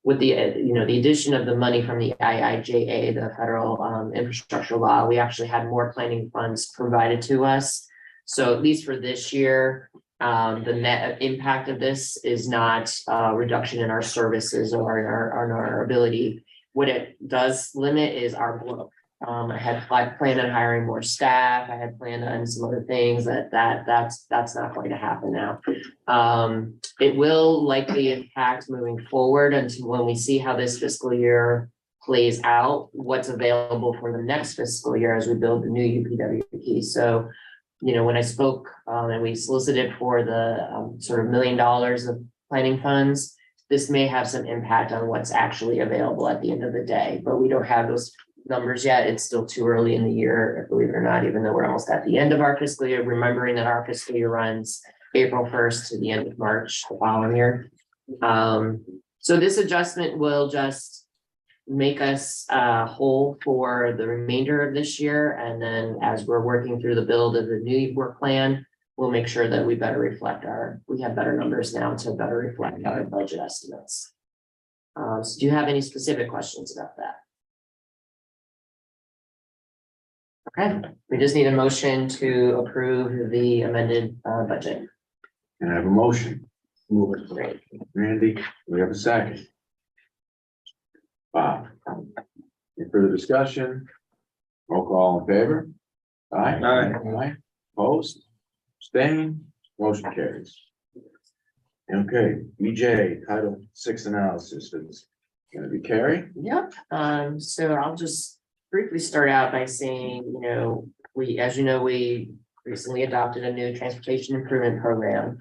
D: with the, the addition of the money from the IIJA, the federal infrastructure law, we actually had more planning funds provided to us. So at least for this year, the net impact of this is not a reduction in our services or in our ability. What it does limit is our growth. I planned on hiring more staff. I had planned on some other things that's not going to happen now. It will likely impact moving forward until when we see how this fiscal year plays out, what's available for the next fiscal year as we build the new UPWP. So, when I spoke and we solicited for the sort of $1 million of planning funds, this may have some impact on what's actually available at the end of the day, but we don't have those numbers yet. It's still too early in the year, believe it or not, even though we're almost at the end of our fiscal year, remembering that our fiscal year runs April 1st to the end of March the following year. So this adjustment will just make us whole for the remainder of this year. And then as we're working through the build of the new work plan, we'll make sure that we have better numbers now to better reflect our budget estimates. So do you have any specific questions about that? Okay, we just need a motion to approve the amended budget.
A: Can I have a motion?
D: Move it. Great.
A: Randy, we have a second. Bob. Any further discussion? Roll call in favor? Aye. Aye. Opposed? Abstained? Motion carries. Okay, EJ, Title VI analysis is gonna be Carrie.
D: Yep, so I'll just briefly start out by saying, we recently adopted a new transportation improvement program.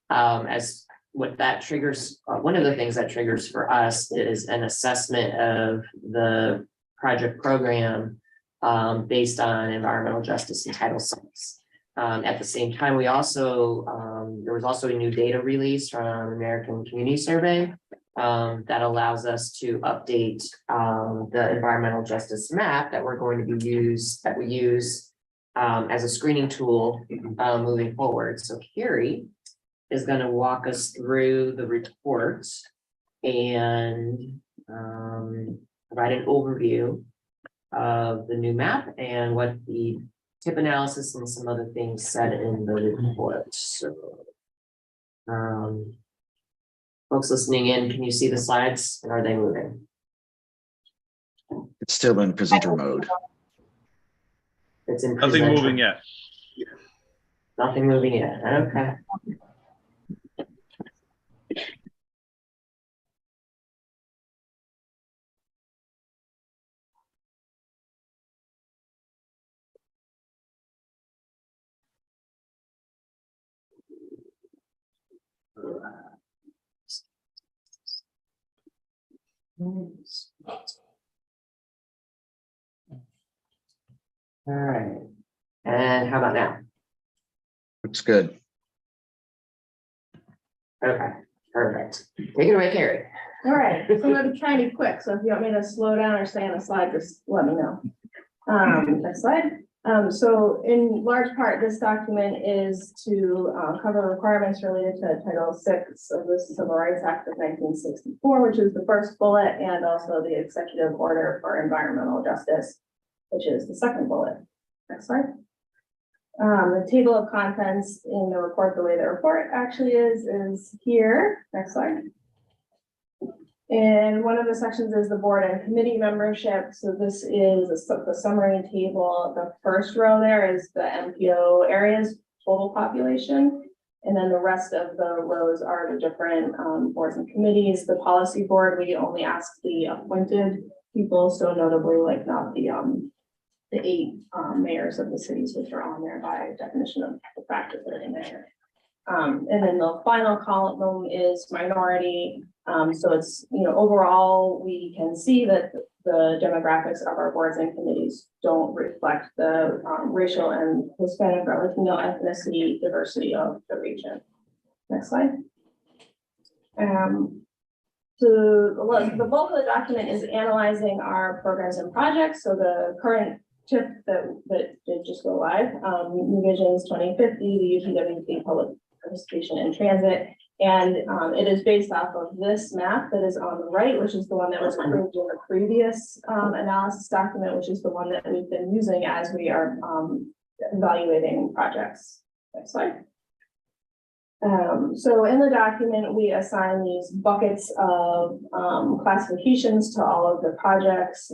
D: As what that triggers, one of the things that triggers for us is an assessment of the project program based on environmental justice and Title VI. At the same time, we also, there was also a new data release from American Community Survey that allows us to update the environmental justice map that we're going to we use as a screening tool moving forward. So Carrie is going to walk us through the report and provide an overview of the new map and what the tip analysis and some other things said in the report. So folks listening in, can you see the slides and are they moving?
O: It's still in presenter mode.
D: It's in
G: Nothing
D: presenter.
G: moving yet.
D: Nothing moving yet. Okay. All right. And how about now?
O: Looks good.
D: Okay, perfect. Take it away, Carrie.
P: All right, so I'm gonna try and be quick, so if you want me to slow down or stay on the slide, just let me know. Next slide. So in large part, this document is to cover requirements related to Title VI of the Civil Rights Act of 1964, which is the first bullet, and also the Executive Order for Environmental Justice, which is the second bullet. Next slide. The table of contents in the report, the way the report actually is here. Next slide. And one of the sections is the board and committee membership. So this is the summary table. The first row there is the MPO areas total population. And then the rest of the rows are the different boards and committees. The policy board, we only ask the appointed people. So notably like not the 8 mayors of the cities, which are on there by definition of the fact that they're in there. And then the final column is minority. So it's, overall, we can see that the demographics of our boards and committees don't reflect the racial and Hispanic or Latino ethnicity diversity of the region. Next slide. So the bulk of the document is analyzing our programs and projects. So the current TIP that did just go live, New Visions 2050, the UPWP public participation in transit. And it is based off of this map that is on the right, which is the one that was approved in the previous analysis document, which is the one that we've been using as we are evaluating projects. Next slide. So in the document, we assign these buckets of classifications to all of the projects,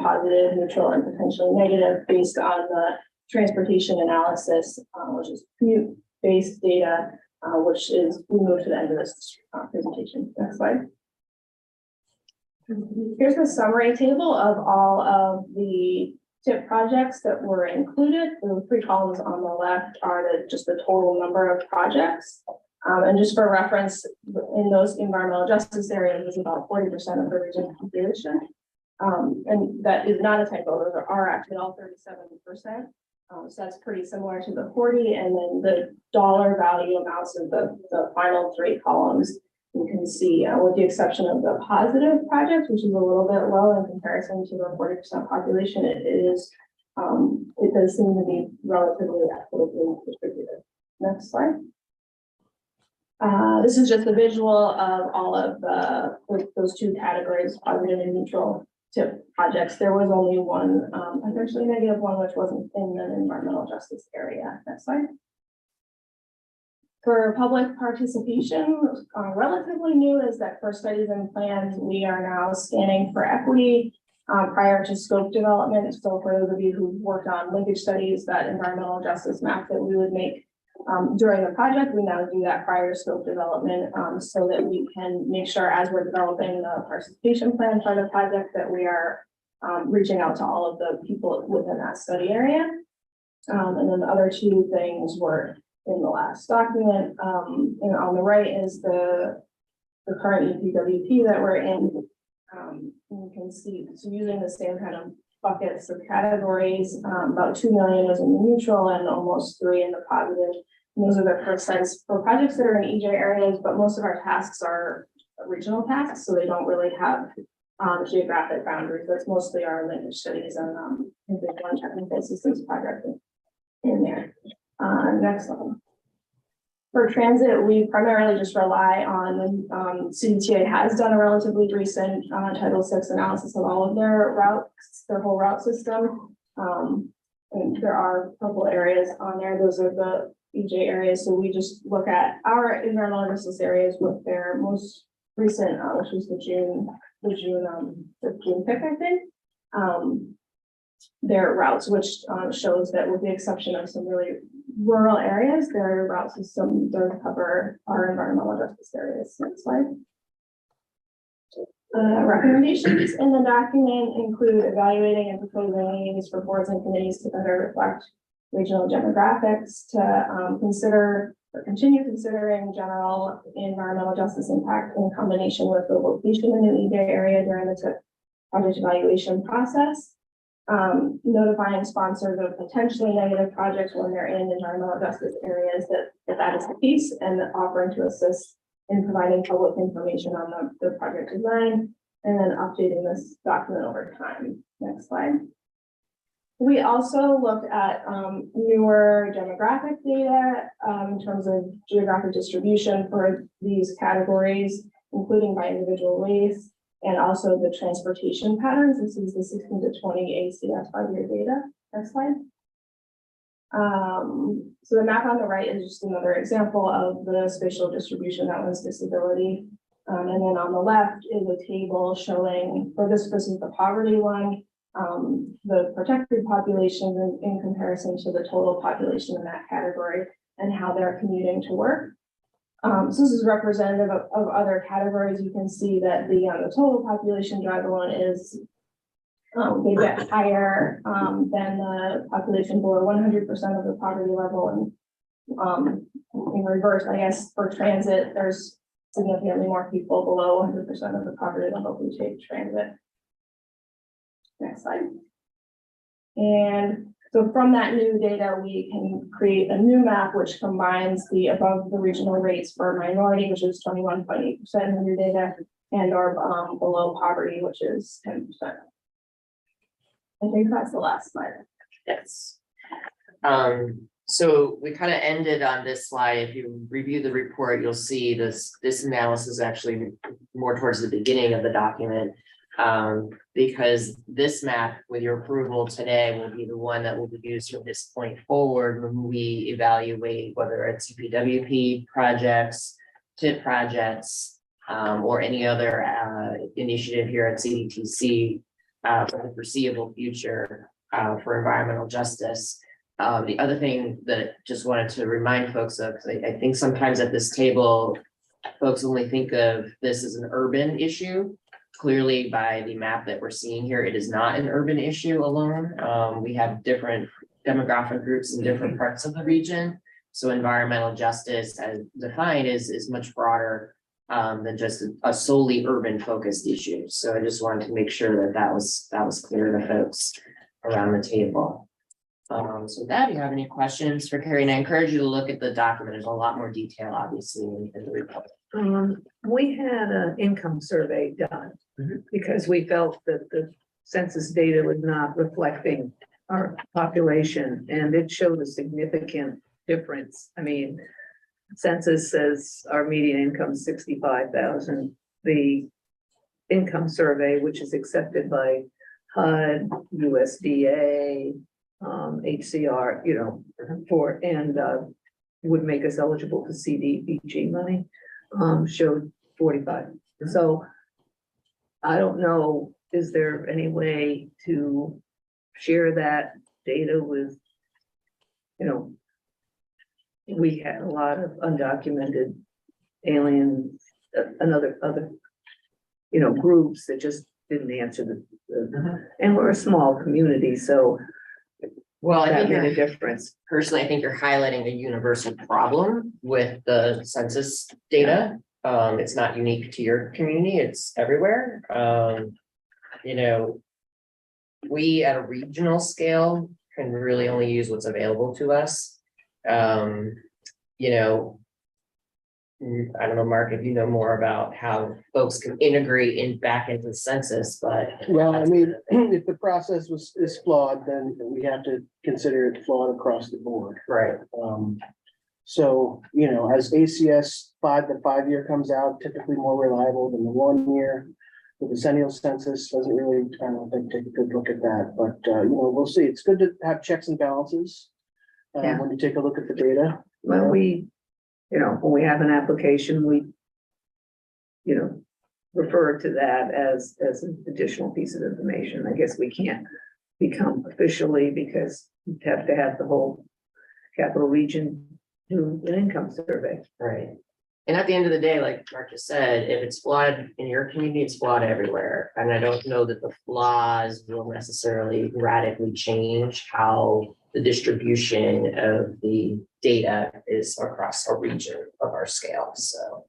P: positive, neutral, and potentially negative, based on the transportation analysis, which is commute-based data, which is, we move to the end of this presentation. Next slide. Here's the summary table of all of the TIP projects that were included. The 3 columns on the left are just the total number of projects. And just for reference, in those environmental justice areas is about 40% of the region population. And that is not a typo, those are actually all 37%. So that's pretty similar to the 40, and then the dollar value amounts of the final 3 columns, you can see with the exception of the positive projects, which is a little bit low in comparison to the 40% population, it does seem to be relatively equitably distributed. Next slide. This is just a visual of all of those 2 categories, positive and neutral TIP projects. There was only one potentially negative one, which wasn't in the environmental justice area. Next slide. For public participation, relatively new is that for studies and plans, we are now scanning for equity prior to scope development. So for those of you who've worked on linkage studies, that environmental justice map that we would make during the project, we now do that prior to scope development so that we can make sure as we're developing the participation plan for the project that we are reaching out to all of the people within that study area. And then the other 2 things were in the last document. And on the right is the current UPWP that we're in. You can see, so using the same kind of buckets of categories, about 2 million was in the neutral and almost 3 in the positive. And those are the first sites for projects that are in EJ areas, but most of our tasks are regional tasks, so they don't really have geographic boundaries. That's mostly our linkage studies and one technical systems project in there. Next one. For transit, we primarily just rely on CDTA has done a relatively recent Title VI analysis of all of their routes, their whole route system. And there are a couple areas on there. Those are the EJ areas. So we just look at our environmental justice areas with their most recent, which was the June pick, I think. Their routes, which shows that with the exception of some really rural areas, their route system does cover our environmental justice areas. Next slide. Recommendations in the document include evaluating and proposing meetings for boards and committees to better reflect regional demographics, to consider or continue considering general environmental justice impact in combination with the location in an EJ area during the TIP project evaluation process. Notifying sponsors of potentially negative projects when they're in environmental justice areas that is the case, and offering to assist in providing public information on the project design, and then updating this document over time. Next slide. We also looked at newer demographic data in terms of geographic distribution for these categories, including by individual race, and also the transportation patterns. This is the 16 to 20 ACS 5-year data. Next slide. So the map on the right is just another example of the spatial distribution that was disability. And then on the left is a table showing, or this is the poverty one, the protected population in comparison to the total population in that category and how they're commuting to work. So this is representative of other categories. You can see that the total population drive alone is they get higher than the population below 100% of the poverty level. And in reverse, I guess for transit, there's significantly more people below 100% of the poverty level who take transit. Next slide. And so from that new data, we can create a new map which combines the above the regional rates for minority, which is 21.8% in your data, and our below poverty, which is 10%. I think that's the last slide.
D: Yes. So we kind of ended on this slide. If you review the report, you'll see this analysis actually more towards the beginning of the document. Because this map with your approval today will be the one that will be used from this point forward when we evaluate whether it's UPWP projects, TIP projects, or any other initiative here at CDTC for the foreseeable future for environmental justice. The other thing that just wanted to remind folks of, because I think sometimes at this table, folks only think of this as an urban issue. Clearly, by the map that we're seeing here, it is not an urban issue alone. We have different demographic groups in different parts of the region. So environmental justice as defined is much broader than just a solely urban focused issue. So I just wanted to make sure that was clear to folks around the table. So with that, do you have any questions for Carrie? And I encourage you to look at the document. There's a lot more detail, obviously, in the report.
N: We had an income survey done because we felt that the census data was not reflecting our population, and it showed a significant difference. I mean, census says our median income is 65,000. The income survey, which is accepted by HUD, USDA, HCR, you know, for and would make us eligible for CDTC money, showed 45. So I don't know, is there any way to share that data with, you know, we had a lot of undocumented aliens and other, you know, groups that just didn't answer and we're a small community, so
D: well, I think
N: that made
D: you're
N: a difference.
D: Personally, I think you're highlighting a universal problem with the census data. It's not unique to your community, it's everywhere. You know, we at a regional scale can really only use what's available to us. You know, I don't know, Mark, if you know more about how folks can integrate back into the census, but.
B: Well, I mean, if the process is flawed, then we have to consider it flawed across the board.
D: Right.
B: So, you know, as ACS the 5-year comes out, typically more reliable than the 1 year. The decennial census doesn't really, I don't think, take a good look at that, but, you know, we'll see. It's good to have checks and balances when you take a look at the data.
N: Well, you know, when we have an application, we, you know, refer to that as an additional piece of information. I guess we can't become officially because you have to have the whole capital region do an income survey.
D: Right. And at the end of the day, like Mark just said, if it's flawed in your community, it's flawed everywhere. And I don't know that the flaws will necessarily radically change how the distribution of the data is across a region of our scale. So,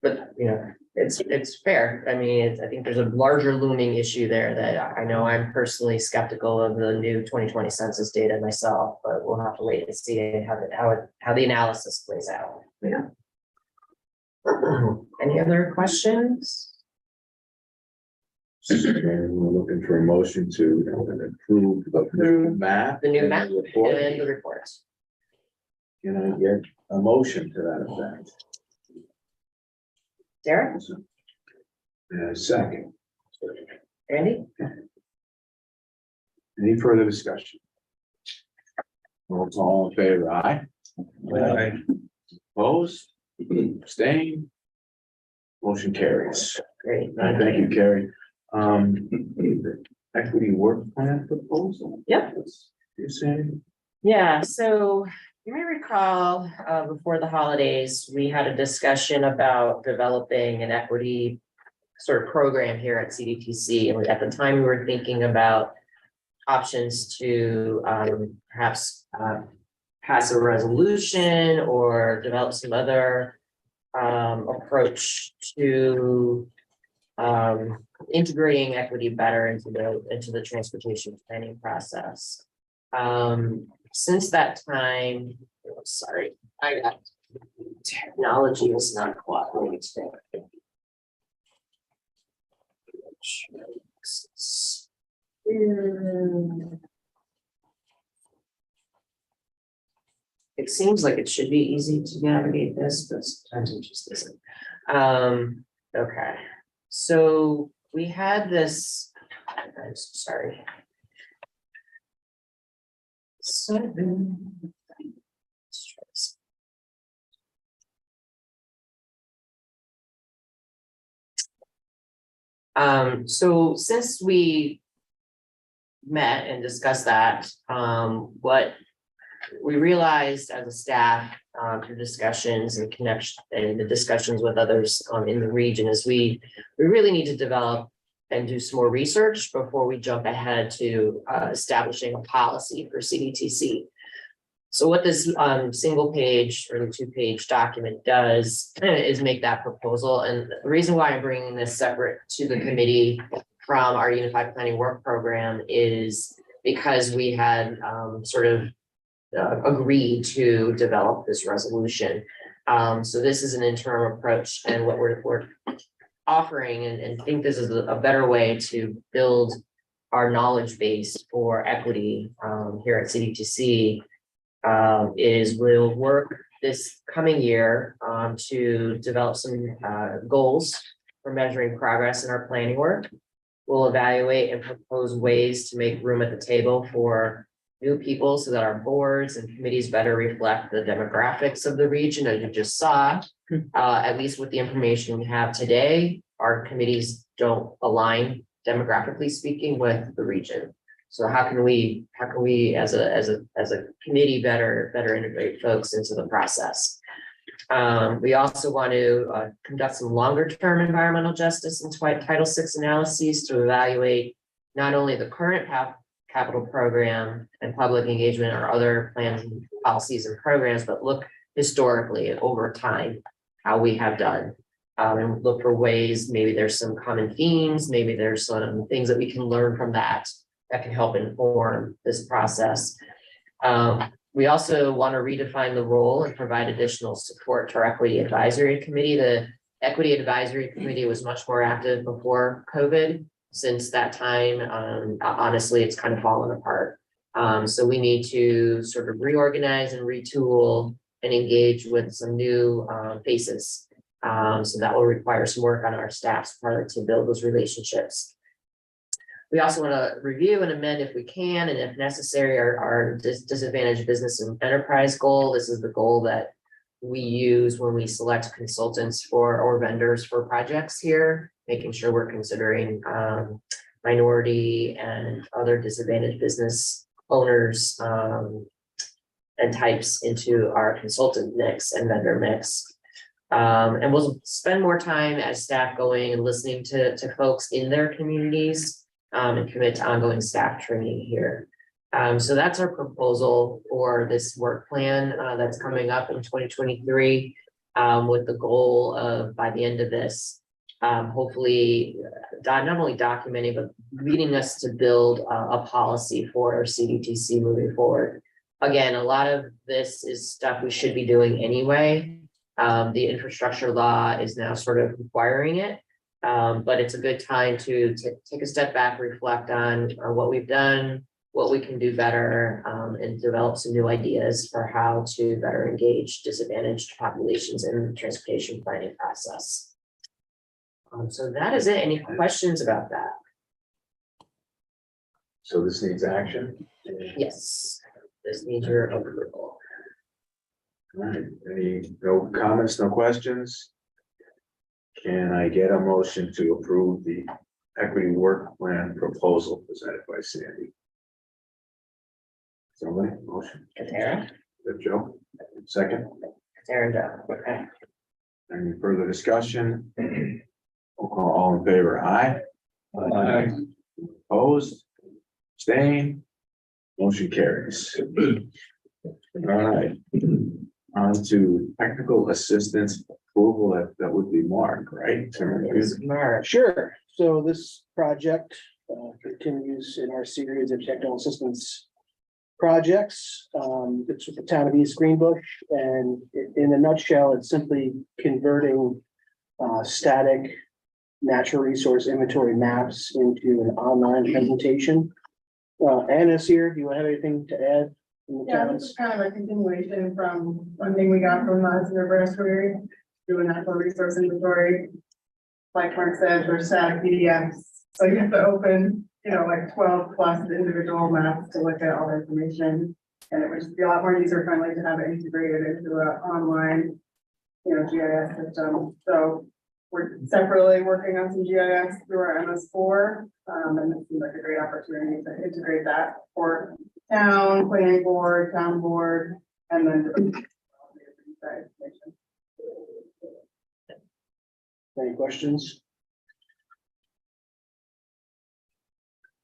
D: but you know, it's fair. I mean, I think there's a larger looming issue there that I know I'm personally skeptical of the new 2020 census data myself, but we'll have to wait and see how the analysis plays out.
N: Yeah.
D: Any other questions?
A: We're looking for a motion to approve the new map.
D: The new map
A: report.
D: and the reports.
A: Can I get a motion to that effect?
D: Derek?
A: Second.
D: Andy?
A: Any further discussion? All in favor, aye?
F: Aye.
A: Opposed, abstained. Motion carries.
D: Great.
A: Thank you, Carrie. The equity work plan proposal.
D: Yep.
A: You're saying?
D: Yeah, so you may recall, before the holidays, we had a discussion about developing an equity sort of program here at CDTC. And at the time, we were thinking about options to perhaps pass a resolution or develop some other approach to integrating equity better into the transportation planning process. Since that time, sorry, I got technology is not cooperating today. It seems like it should be easy to navigate this, but sometimes it just isn't. Okay, so we had this, I'm so sorry. So since we met and discussed that, what we realized as a staff through discussions and connection and the discussions with others in the region is we really need to develop and do some more research before we jump ahead to establishing a policy for CDTC. So what this single page or the 2-page document does is make that proposal. And the reason why I'm bringing this separate to the committee from our Unified Planning Work Program is because we had sort of agreed to develop this resolution. So this is an interim approach, and what we're offering and think this is a better way to build our knowledge base for equity here at CDTC is we'll work this coming year to develop some goals for measuring progress in our planning work. We'll evaluate and propose ways to make room at the table for new people so that our boards and committees better reflect the demographics of the region. As you just saw, at least with the information we have today, our committees don't align demographically speaking with the region. So how can we as a committee better integrate folks into the process? We also want to conduct some longer term environmental justice and Title VI analyses to evaluate not only the current capital program and public engagement or other plans and policies and programs, but look historically and over time how we have done. And look for ways, maybe there's some common themes, maybe there's some things that we can learn from that can help inform this process. We also want to redefine the role and provide additional support to our Equity Advisory Committee. The Equity Advisory Committee was much more active before COVID. Since that time, honestly, it's kind of fallen apart. So we need to sort of reorganize and retool and engage with some new faces. So that will require some work on our staff's part to build those relationships. We also want to review and amend if we can, and if necessary, our disadvantaged business and enterprise goal. This is the goal that we use when we select consultants or vendors for projects here, making sure we're considering minority and other disadvantaged business owners and types into our consultant mix and vendor mix. And we'll spend more time as staff going and listening to folks in their communities and commit to ongoing staff training here. So that's our proposal for this work plan that's coming up in 2023 with the goal of, by the end of this, hopefully not only documenting, but leading us to build a policy for our CDTC moving forward. Again, a lot of this is stuff we should be doing anyway. The infrastructure law is now sort of requiring it. But it's a good time to take a step back, reflect on what we've done, what we can do better, and develop some new ideas for how to better engage disadvantaged populations in the transportation planning process. So that is it. Any questions about that?
A: So this needs action?
D: Yes. This needs your approval.
A: All right, no comments, no questions? Can I get a motion to approve the equity work plan proposal presented by Sandy? Somebody, motion,
D: Katara,
A: Joe, second,
D: Katara, Joe. Okay.
A: any further discussion? All in favor, aye?
F: Aye.
A: Opposed? Abstained? Motion carries. All right. On to technical assistance approval, that would be Mark, right?
D: Mark.
B: Sure. So this project continues in our series of technical assistance projects. It's with the town of East Greenbush, and in a nutshell, it's simply converting static natural resource inventory maps into an online presentation. Anna's here. Do you have anything to add?
Q: Yeah, this is kind of a continuation from one thing we got from Senior Restory, doing natural resource inventory. Like Mark said, we're static PDFs, so you have to open, like 12 plus individual maps to look at all the information. And it would just be a lot more user friendly to have it integrated into an online, GIS system. So we're separately working on some GIS through our MS4, and it seems like a great opportunity to integrate that for town, planning board, town board, and then.
B: Any questions?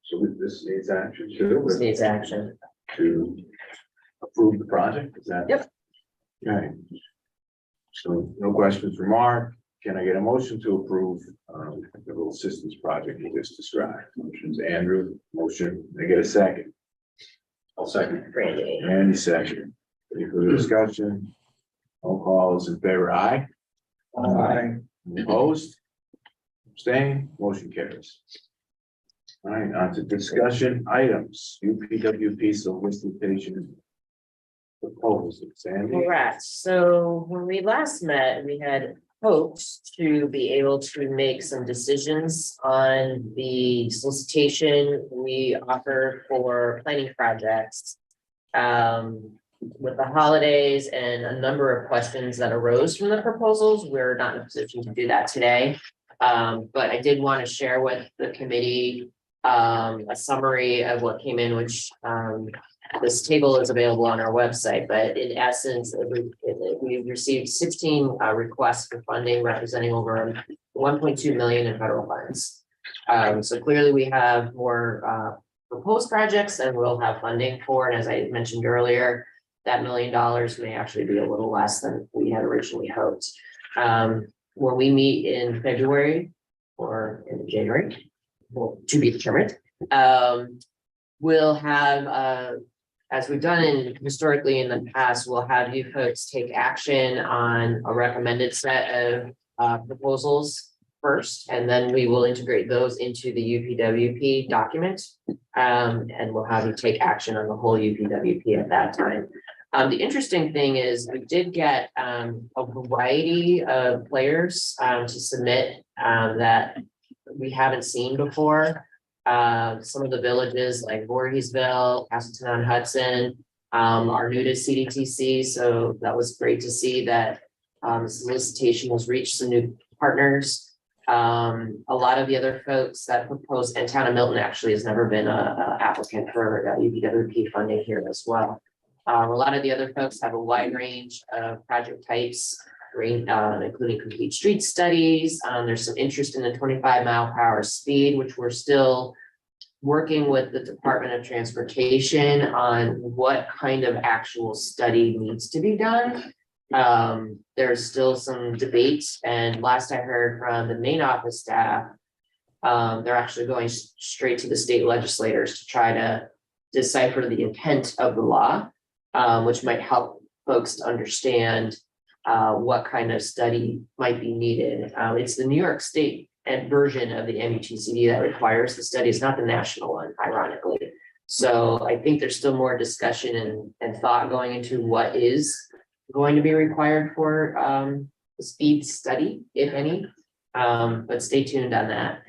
A: So this needs action too.
D: This needs action.
A: To approve the project, is that?
D: Yep.
A: Okay. So no questions for Mark. Can I get a motion to approve the little systems project you just described? Motion's Andrew, motion, I get a second. I'll second.
D: Randy.
A: Randy second. Any further discussion? All calls in favor, aye?
B: Aye.
A: Opposed? Abstained? Motion carries. All right, on to discussion items, UPWP solicitation proposal. Sandy?
D: Correct. So when we last met, we had hoped to be able to make some decisions on the solicitation we offer for planning projects. With the holidays and a number of questions that arose from the proposals, we're not in a position to do that today. But I did want to share with the committee a summary of what came in, which this table is available on our website, but in essence, we received 16 requests for funding representing over 1.2 million in federal funds. So clearly we have more proposed projects and we'll have funding for, and as I mentioned earlier, that $1 million may actually be a little less than we had originally hoped. When we meet in February or in January, well, to be determined, we'll have, as we've done historically in the past, we'll have you folks take action on a recommended set of proposals first, and then we will integrate those into the UPWP document. And we'll have you take action on the whole UPWP at that time. The interesting thing is we did get a variety of players to submit that we haven't seen before. Some of the villages like Voorheesville, Castleton-on-Hudson are new to CDTC, so that was great to see that solicitation has reached some new partners. A lot of the other folks that proposed, and Town of Milton actually has never been a applicant for UPWP funding here as well. A lot of the other folks have a wide range of project types, including complete street studies. There's some interest in the 25-mile-per-hour speed, which we're still working with the Department of Transportation on what kind of actual study needs to be done. There's still some debates, and last I heard from the main office staff, they're actually going straight to the state legislators to try to decipher the intent of the law, which might help folks to understand what kind of study might be needed. It's the New York State version of the MUTCD that requires the study. It's not the national one, ironically. So I think there's still more discussion and thought going into what is going to be required for the speed study, if any. But stay tuned on that.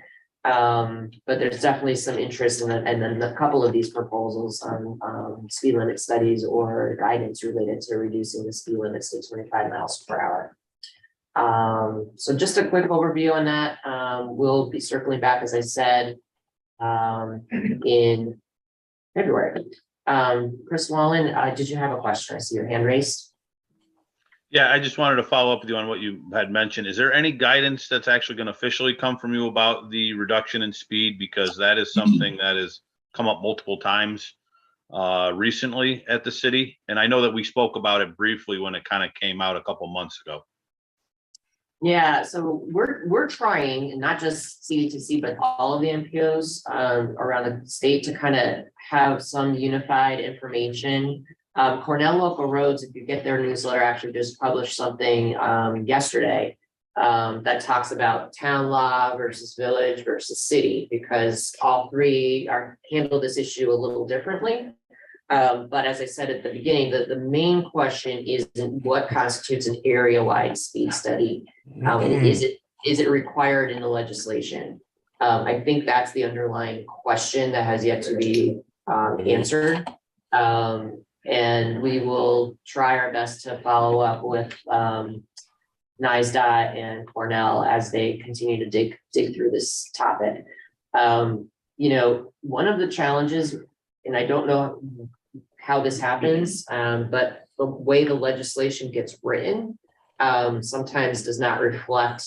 D: But there's definitely some interest in it, and then a couple of these proposals on speed limit studies or guidance related to reducing the speed limits to 25 miles per hour. So just a quick overview on that. We'll be circling back, as I said, in February. Chris Wallen, did you have a question? I see your hand raised.
G: Yeah, I just wanted to follow up with you on what you had mentioned. Is there any guidance that's actually going to officially come from you about the reduction in speed? Because that is something that has come up multiple times recently at the city. And I know that we spoke about it briefly when it kind of came out a couple months ago.
D: Yeah, so we're trying, and not just CDTC, but all of the MPOs around the state to kind of have some unified information. Cornell Local Roads, if you get their newsletter, actually just published something yesterday that talks about town law versus village versus city, because all three handle this issue a little differently. But as I said at the beginning, the main question isn't what constitutes an area-wide speed study. Is it required in the legislation? I think that's the underlying question that has yet to be answered. And we will try our best to follow up with NISDOT and Cornell as they continue to dig through this topic. You know, one of the challenges, and I don't know how this happens, but the way the legislation gets written sometimes does not reflect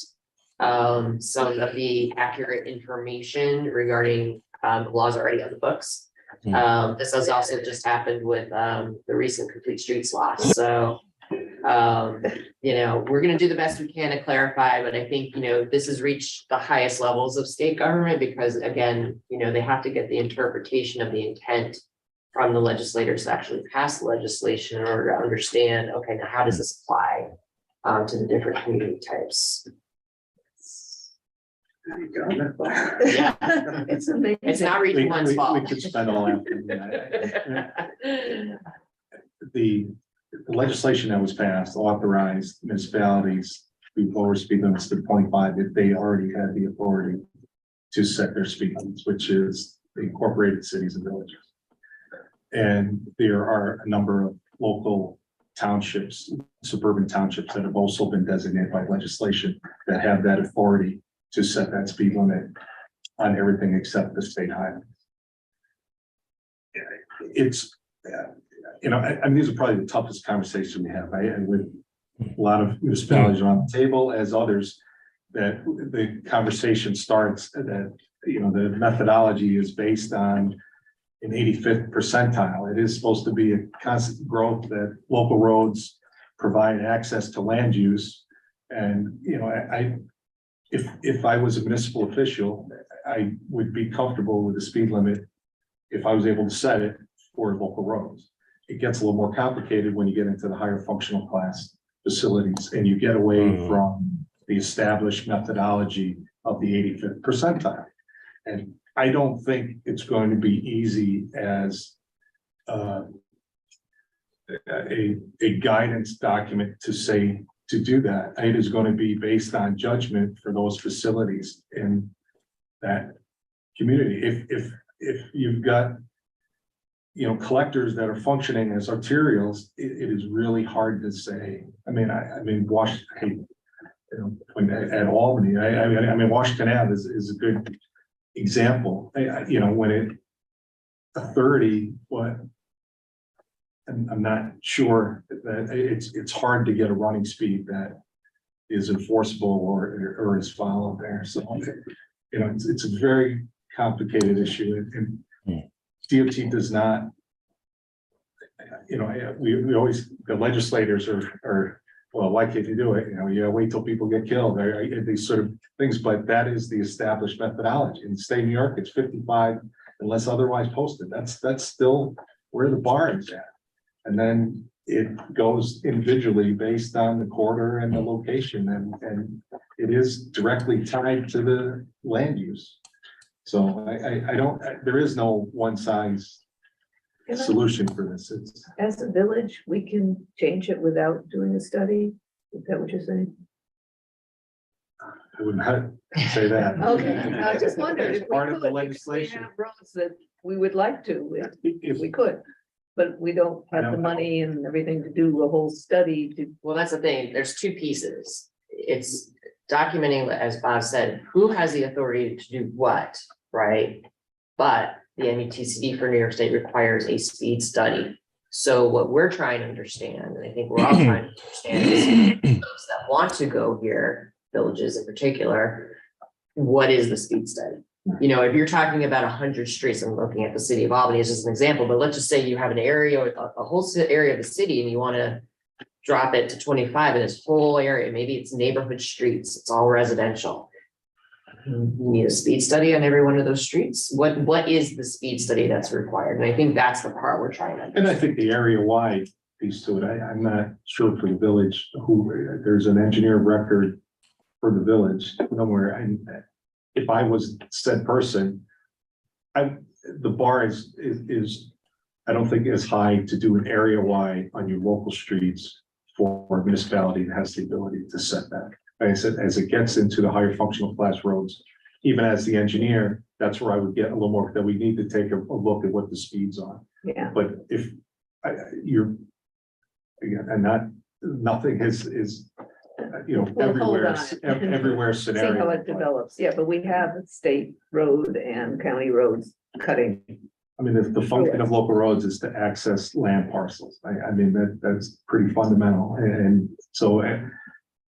D: some of the accurate information regarding laws already on the books. This has also just happened with the recent Complete Streets law. So, you know, we're going to do the best we can to clarify, but I think, you know, this has reached the highest levels of state government because, again, you know, they have to get the interpretation of the intent from the legislators to actually pass the legislation in order to understand, okay, now how does this apply to the different community types? Yeah,
N: It's amazing.
D: it's not reaching one's fault.
C: We could spend all afternoon. The legislation that was passed authorized municipalities to lower speed limits to 25 if they already had the authority to set their speed limits, which is the incorporated cities and villages. And there are a number of local townships, suburban townships that have also been designated by legislation that have that authority to set that speed limit on everything except the state highways. It's, you know, I mean, these are probably the toughest conversations we have, right? And with a lot of municipalities around the table, as others, that the conversation starts that, you know, the methodology is based on an 85th percentile. It is supposed to be a constant growth that local roads provide access to land use. And, you know, if I was a municipal official, I would be comfortable with the speed limit if I was able to set it for local roads. It gets a little more complicated when you get into the higher functional class facilities and you get away from the established methodology of the 85th percentile. And I don't think it's going to be easy as a guidance document to say to do that. It is going to be based on judgment for those facilities in that community. If you've got, you know, collectors that are functioning as arterials, it is really hard to say. I mean, Washington, you know, at Albany, I mean, Washington Ave is a good example. You know, when it a 30, what I'm not sure that it's hard to get a running speed that is enforceable or is followed there. So, you know, it's a very complicated issue, and DOT does not, you know, we always, the legislators are, well, why can't you do it? You know, you wait till people get killed, these sort of things, but that is the established methodology. In the state of New York, it's 55 unless otherwise posted. That's still where the bar is at. And then it goes individually based on the quarter and the location, and it is directly tied to the land use. So I don't, there is no one size solution for this. It's,
N: as a village, we can change it without doing a study. Is that what you're saying?
C: I would not say that.
N: Okay, I just wondered if we
A: Part of the
N: could, because we
A: legislation.
N: have roads that we would like to, if we could. But we don't have the money and everything to do a whole study to.
D: Well, that's the thing. There's two pieces. It's documenting, as Bob said, who has the authority to do what, right? But the MUTCD for New York State requires a speed study. So what we're trying to understand, and I think we're all trying to understand, is those that want to go here, villages in particular, what is the speed study? You know, if you're talking about 100 streets, I'm looking at the city of Albany as just an example, but let's just say you have an area, a whole area of the city, and you want to drop it to 25 in this whole area. Maybe it's neighborhood streets, it's all residential. You need a speed study on every one of those streets. What is the speed study that's required? And I think that's the part we're trying to
C: And I think the area wide piece to it, I'm not sure for the village who, there's an engineer of record for the village somewhere. And if I was said person, the bar is, I don't think as high to do an area wide on your local streets for a municipality that has the ability to set that. Like I said, as it gets into the higher functional class roads, even as the engineer, that's where I would get a little more, that we need to take a look at what the speeds are.
N: Yeah.
C: But if you're, again, and nothing is,
N: Well, hold
C: everywhere,
N: on.
C: everywhere
N: See how
C: scenario.
N: it develops. Yeah, but we have state road and county roads cutting.
C: I mean, the function of local roads is to access land parcels. I mean, that's pretty fundamental. And so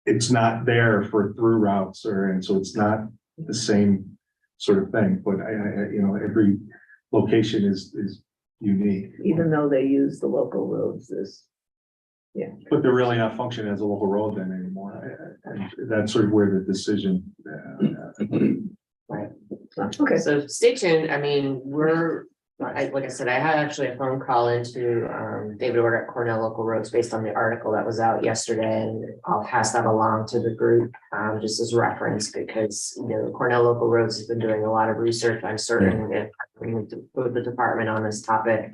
C: it's not there for through routes and so it's not the same sort of thing, but every location is unique.
N: Even though they use the local roads as, yeah.
C: But they're really not functioning as a local road then anymore. And that's sort of where the decision.
D: Right.
N: Okay.
D: So stay tuned. I mean, like I said, I had actually a phone call into David Orr at Cornell Local Roads based on the article that was out yesterday, and I'll pass that along to the group just as reference because Cornell Local Roads has been doing a lot of research. I'm certain if with the department on this topic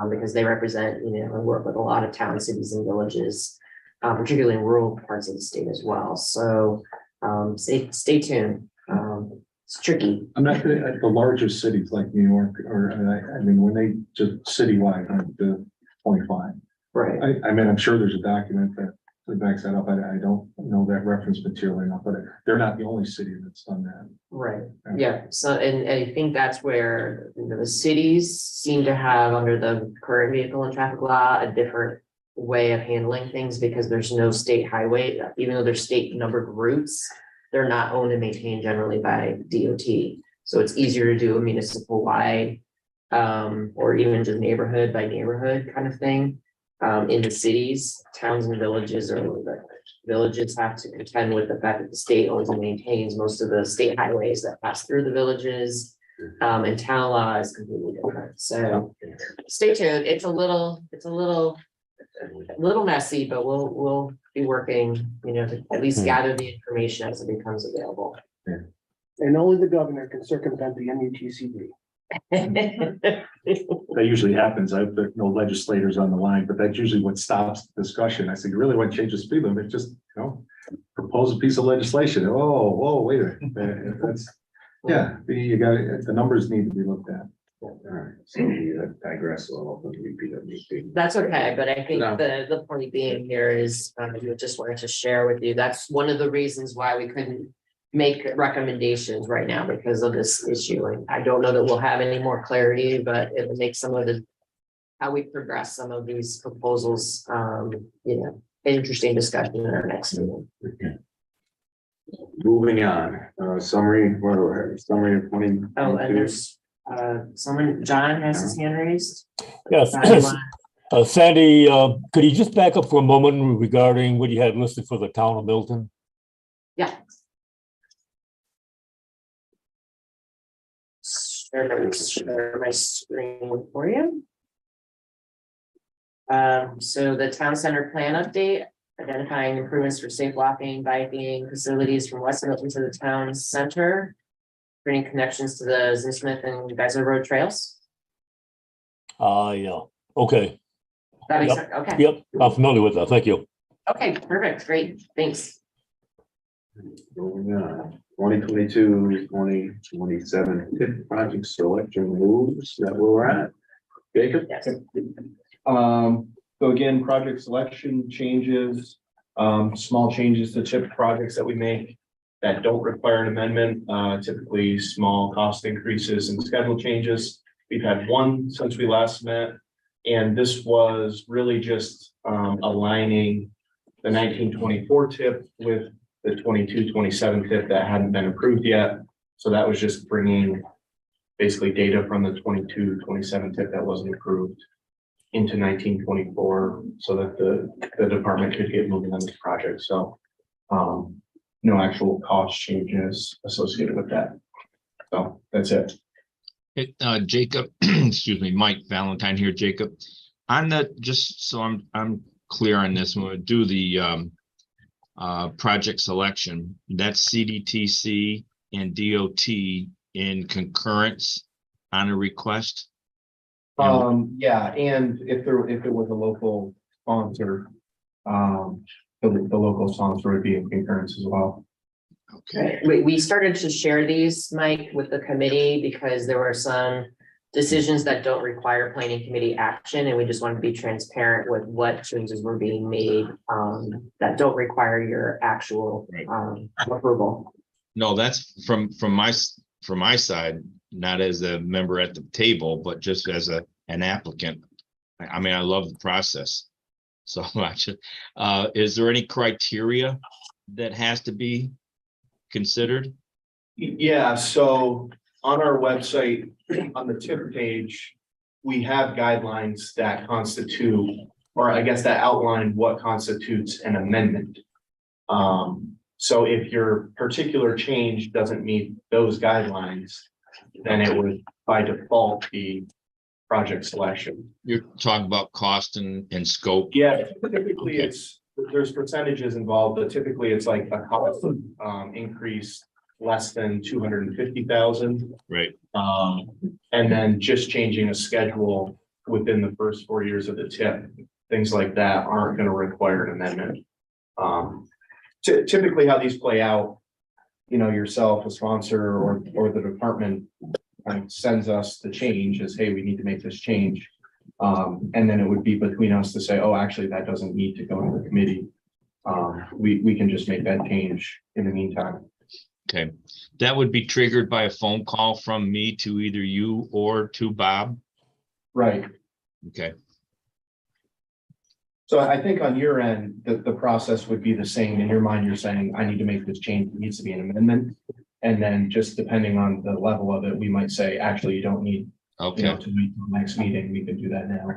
D: because they represent and work with a lot of towns, cities, and villages, particularly in rural parts of the state as well. So stay tuned. It's tricky.
C: I'm not at the larger cities like New York, when they just citywide, the 25.
D: Right.
C: I mean, I'm sure there's a document that backs that up. I don't know that reference material enough, but they're not the only city that's done that.
D: Right. Yeah. So, and I think that's where the cities seem to have under the current vehicle and traffic law a different way of handling things because there's no state highway, even though there's state numbered routes. They're not owned and maintained generally by DOT. So it's easier to do a municipal wide or even just neighborhood by neighborhood kind of thing. In the cities, towns and villages, or the villages have to contend with the fact that the state owns and maintains most of the state highways that pass through the villages. And town law is completely different. So stay tuned. It's a little messy, but we'll be working, to at least gather the information as it becomes available.
B: And only the governor can circumvent the MUTCD.
C: That usually happens. I put no legislators on the line, but that's usually what stops the discussion. I said, you really want to change the speed limit? Just, propose a piece of legislation. Whoa, wait a minute. That's, the numbers need to be looked at.
A: All right, so we digress a little from UPWP.
D: That's okay, but I think the point being here is, just wanted to share with you, that's one of the reasons why we couldn't make recommendations right now because of this issue. And I don't know that we'll have any more clarity, but it will make some of how we progress some of these proposals, interesting discussion in our next meeting.
A: Moving on, summary of 20.
D: Oh, and there's John has his hand raised.
J: Yes. Sandy, could you just back up for a moment regarding what you had listed for the town of Milton?
D: Yeah. Share my screen for you. So the town center plan update, identifying improvements for safe walking, biking facilities from West Milton to the town center, creating connections to the Zinsmith and Geyser Road trails.
J: Yeah. Okay.
D: That makes
J: Yep.
D: sense. Okay.
J: Yep. I'm familiar with that. Thank you.
D: Okay, perfect. Great. Thanks.
A: Moving on, 2022-2027 TIP project selection moves, is that where we're at? Jacob?
D: Yes.
L: So again, project selection changes, small changes to TIP projects that we make that don't require an amendment, typically small cost increases and schedule changes. We've had one since we last met, and this was really just aligning the 1924 TIP with the 22-27 TIP that hadn't been approved yet. So that was just bringing basically data from the 22-27 TIP that wasn't approved into 1924 so that the department could get moving on this project. So no actual cost changes associated with that. So that's it.
K: Jacob, excuse me, Mike Valentine here, Jacob. On the, just so I'm clear on this, when we do the project selection, that's CDTC and DOT in concurrence on a request?
L: Yeah, and if it was a local sponsor, the local sponsor would be in concurrence as well.
K: Okay.
D: We started to share these, Mike, with the committee because there were some decisions that don't require planning committee action, and we just wanted to be transparent with what changes were being made that don't require your actual approval.
K: No, that's from my side, not as a member at the table, but just as an applicant. I mean, I love the process so much. Is there any criteria that has to be considered?
L: Yeah, so on our website, on the TIP page, we have guidelines that constitute, or I guess that outline what constitutes an amendment. So if your particular change doesn't meet those guidelines, then it would by default be project selection.
K: You're talking about cost and scope?
L: Yeah, typically there's percentages involved, but typically it's like a cost increase less than 250,000.
K: Right.
L: And then just changing a schedule within the first 4 years of the TIP, things like that aren't going to require an amendment. Typically how these play out, you know, yourself, a sponsor or the department sends us the change as, hey, we need to make this change. And then it would be between us to say, oh, actually, that doesn't need to go to the committee. We can just make that change in the meantime.
K: Okay, that would be triggered by a phone call from me to either you or to Bob?
L: Right.
K: Okay.
L: So I think on your end, the process would be the same. In your mind, you're saying, I need to make this change. It needs to be an amendment. And then just depending on the level of it, we might say, actually, you don't need to wait till the next meeting. We can do that now.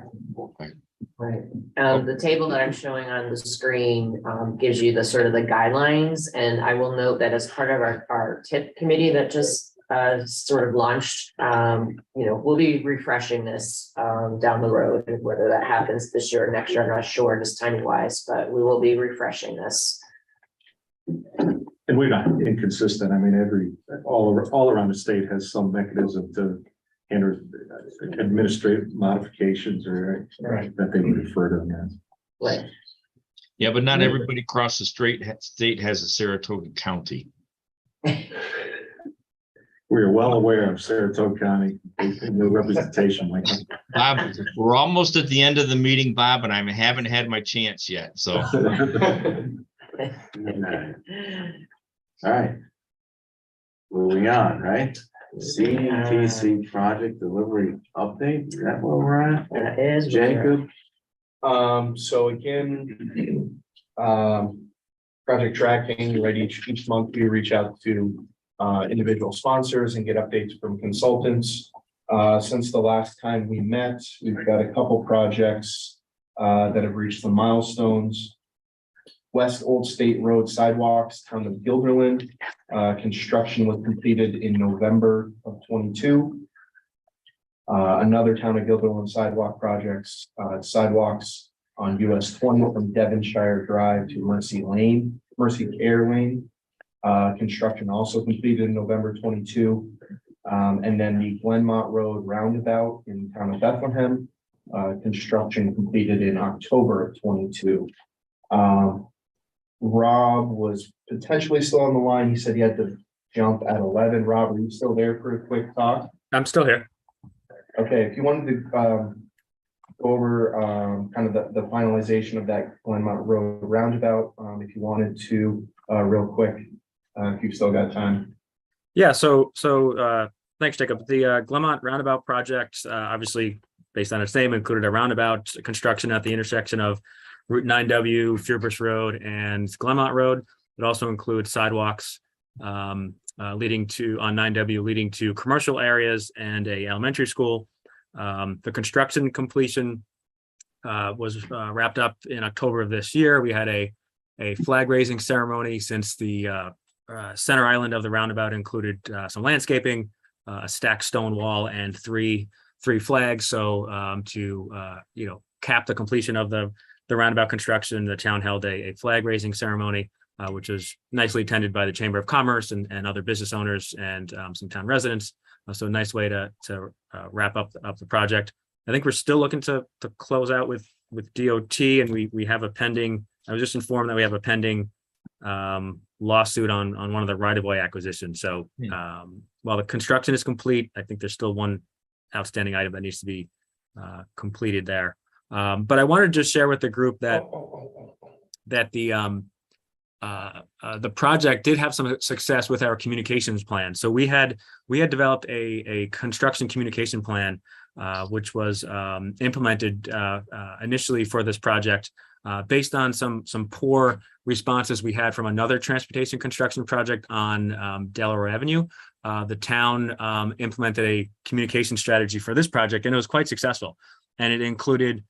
D: Right. The table that I'm showing on the screen gives you the sort of the guidelines, and I will note that as part of our TIP committee that just sort of launched, we'll be refreshing this down the road, whether that happens this year or next year, I'm not sure, just timing wise, but we will be refreshing this.
C: And we're not inconsistent. I mean, all around the state has some mechanism to enter administrative modifications or that they would refer to them as.
D: Right.
K: Yeah, but not everybody across the state has a Saratoga County.
C: We are well aware of Saratoga County and the representation. Like
K: Bob, we're almost at the end of the meeting, Bob, and I haven't had my chance yet. So.
A: All right. Moving on, right? CDTC project delivery update, is that where we're at?
D: That is
A: Jacob?
L: So again, project tracking, right? Each month we reach out to individual sponsors and get updates from consultants. Since the last time we met, we've got a couple projects that have reached the milestones. West Old State Road sidewalks, town of Gilderland. Construction was completed in November of 22. Another town of Gilderland sidewalk projects, sidewalks on US 20 from Devonshire Drive to Mercy Air Lane. Construction also completed in November 22. And then the Glenmont Road roundabout in town of Bethlehem. Construction completed in October of 22. Rob was potentially still on the line. He said he had to jump at 11. Rob, are you still there for a quick talk?
R: I'm still here.
L: Okay, if you wanted to go over kind of the finalization of that Glenmont Road roundabout, if you wanted to real quick, if you've still got time.
R: Yeah, so thanks, Jacob. The Glenmont Roundabout project, obviously based on its name, included a roundabout construction at the intersection of Route 9W, Fierbush Road, and Glenmont Road. It also includes sidewalks leading to on 9W, leading to commercial areas and a elementary school. The construction completion was wrapped up in October of this year. We had a flag raising ceremony since the center island of the roundabout included some landscaping, a stacked stone wall, and three flags. So to cap the completion of the roundabout construction, the town held a flag raising ceremony, which was nicely attended by the Chamber of Commerce and other business owners and some town residents. So a nice way to wrap up the project. I think we're still looking to close out with DOT, and we have a pending. I was just informed that we have a pending lawsuit on one of the right-of-way acquisitions. So while the construction is complete, I think there's still one outstanding item that needs to be completed there. But I wanted to just share with the group that the project did have some success with our communications plan. So we had developed a construction communication plan, which was implemented initially for this project based on some poor responses we had from another transportation construction project on Delaware Avenue. The town implemented a communication strategy for this project, and it was quite successful. And it included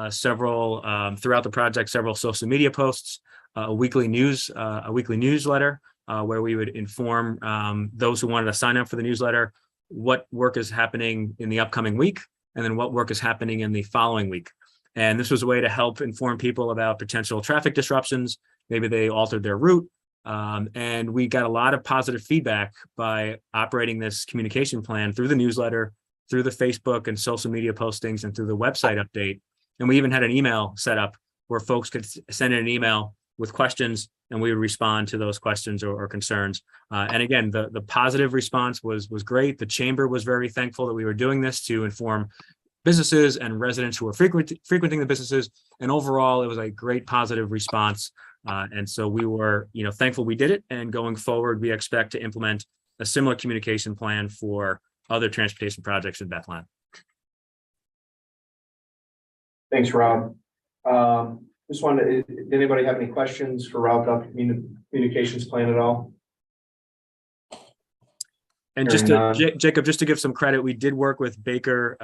R: several throughout the project, several social media posts, a weekly newsletter where we would inform those who wanted to sign up for the newsletter what work is happening in the upcoming week, and then what work is happening in the following week. And this was a way to help inform people about potential traffic disruptions. Maybe they altered their route. And we got a lot of positive feedback by operating this communication plan through the newsletter, through the Facebook and social media postings, and through the website update. And we even had an email set up where folks could send in an email with questions, and we would respond to those questions or concerns. And again, the positive response was great. The chamber was very thankful that we were doing this to inform businesses and residents who were frequenting the businesses. And overall, it was a great positive response. And so we were, thankful we did it. And going forward, we expect to implement a similar communication plan for other transportation projects in Bethlehem.
L: Thanks, Rob. Just wanted, did anybody have any questions for Rob about the communications plan at all?
R: And just to, Jacob, just to give some credit, we did work with Baker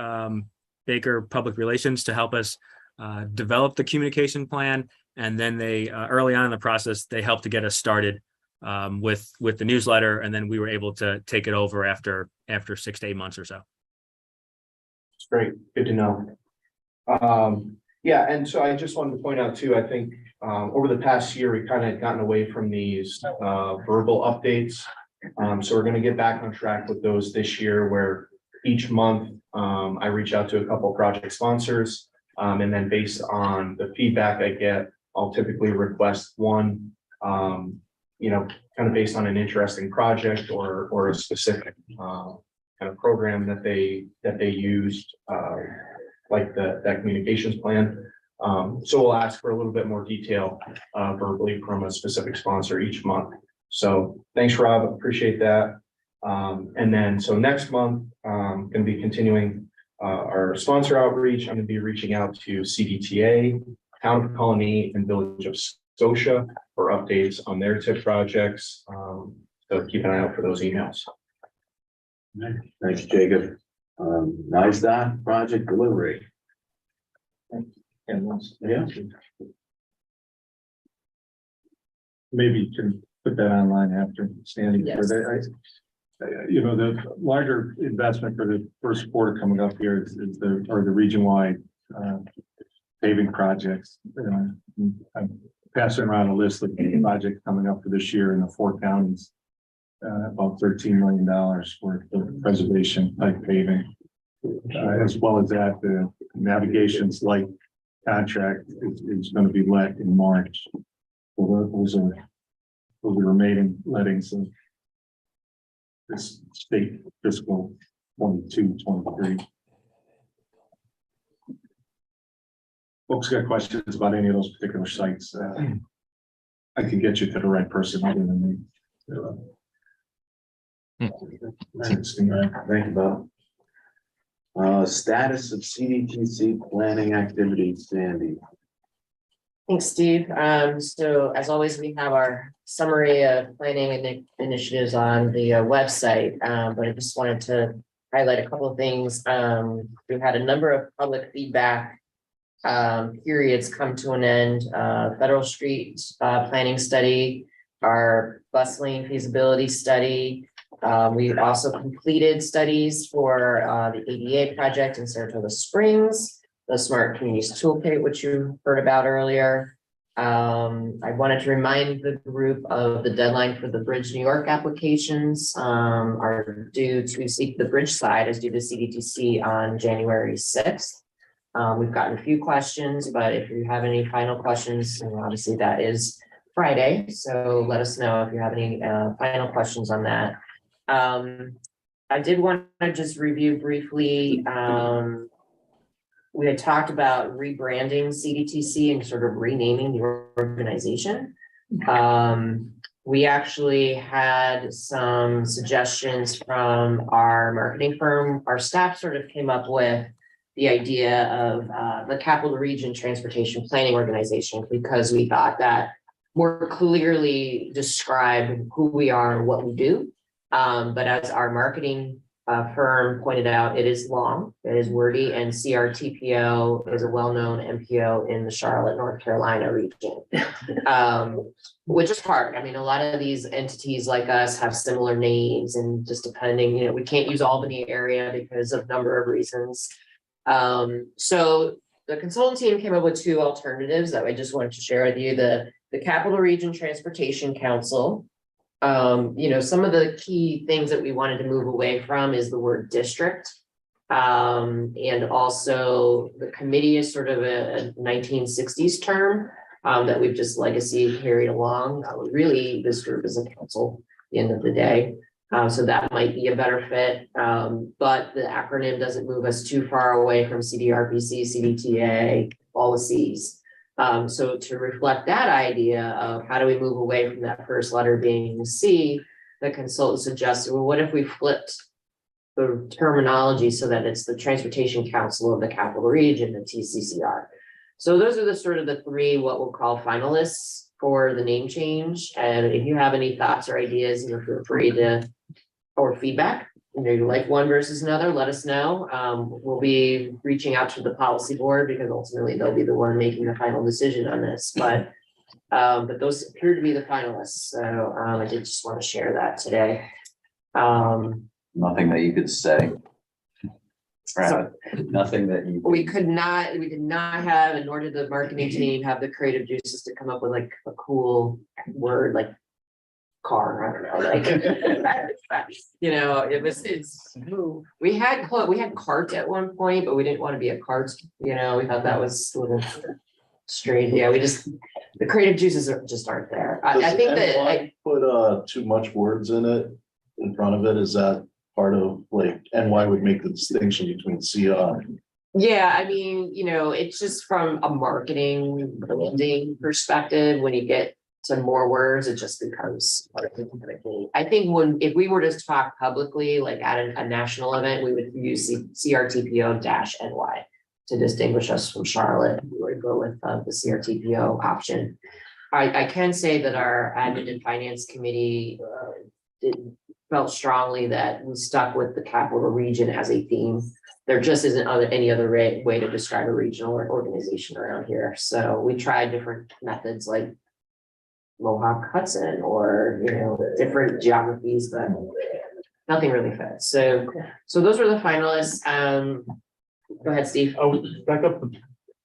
R: Public Relations to help us develop the communication plan. And then they, early on in the process, they helped to get us started with the newsletter. And then we were able to take it over after 6 to 8 months or so.
L: It's great. Good to know. Yeah, and so I just wanted to point out too, I think over the past year, we kind of had gotten away from these verbal updates. So we're going to get back on track with those this year, where each month I reach out to a couple project sponsors, and then based on the feedback I get, I'll typically request one, kind of based on an interesting project or a specific kind of program that they used, like that communications plan. So we'll ask for a little bit more detail verbally from a specific sponsor each month. So thanks, Rob, appreciate that. And then, so next month, going to be continuing our sponsor outreach. I'm going to be reaching out to CDTA, Town of Colony, and Village of Scotia for updates on their TIP projects. So keep an eye out for those emails.
A: Thanks, Jacob. Nice that project delivery. Yeah.
C: Maybe you can put that online after standing for that. The larger investment for the first quarter coming up here is the region-wide paving projects. I'm passing around a list of projects coming up for this year in the 4 counties. About $13 million worth of preservation type paving, as well as that the navigation's light contract is going to be let in March. Well, those are the remaining lettings of this state fiscal 22-23. Folks got questions about any of those particular sites? I can get you to the right person other than me.
A: Thanks, thank you, Bob. Status of CDTC planning activities, Sandy.
D: Thanks, Steve. So as always, we have our summary of planning initiatives on the website, but I just wanted to highlight a couple of things. We've had a number of public feedback periods come to an end. Federal Street planning study, our bus lane feasibility study. We also completed studies for the ADA project in Saratoga Springs, the Smart Communities Toolkit, which you heard about earlier. I wanted to remind the group of the deadline for the Bridge New York applications are due to seek the bridge side is due to CDTC on January 6th. We've gotten a few questions, but if you have any final questions, and obviously that is Friday, so let us know if you have any final questions on that. I did want to just review briefly. We had talked about rebranding CDTC and sort of renaming the organization. We actually had some suggestions from our marketing firm. Our staff sort of came up with the idea of the Capital Region Transportation Planning Organization, because we thought that more clearly described who we are and what we do. But as our marketing firm pointed out, it is long, it is wordy, and CRTPO is a well-known MPO in the Charlotte, North Carolina region, which is hard. I mean, a lot of these entities like us have similar names, and just depending, you know, we can't use Albany area because of a number of reasons. So the consultant team came up with two alternatives that I just wanted to share with you. The Capital Region Transportation Council. You know, some of the key things that we wanted to move away from is the word district. And also the committee is sort of a 1960s term that we've just legacy carried along. Really, this group is a council at the end of the day. So that might be a better fit. But the acronym doesn't move us too far away from CDRPC, CDTA, all the Cs. So to reflect that idea of how do we move away from that first letter being C, the consultant suggested, well, what if we flipped the terminology so that it's the Transportation Council of the Capital Region, the TCCR. So those are the sort of the three, what we'll call finalists for the name change. And if you have any thoughts or ideas, you know, feel free to, or feedback, you know, you like one versus another, let us know. We'll be reaching out to the policy board because ultimately they'll be the one making the final decision on this, but those appear to be the finalists. So I did just want to share that today.
O: Nothing that you could say.
D: So
O: Nothing that you.
D: we did not have, and nor did the marketing team have the creative juices to come up with like a cool word like car. I don't know, like you know, we had cart at one point, but we didn't want to be a cart. You know, we thought that was a little strange. Yeah, the creative juices aren't there. I think that I
S: put too much words in it in front of it. Is that part of like NY would make the distinction between CR?
D: Yeah, I mean, you know, it's just from a marketing branding perspective, when you get to more words, it just becomes. I think if we were to talk publicly, like at a national event, we would use CRTPO-NY to distinguish us from Charlotte. We would go with the CRTPO option. I can say that our admin and finance committee felt strongly that we stuck with the capital region as a theme. There just isn't any other way to describe a regional organization around here. So we tried different methods like Mohawk Hudson or, you know, different geographies, but nothing really fits. So those were the finalists. Go ahead, Steve.
H: I would back up.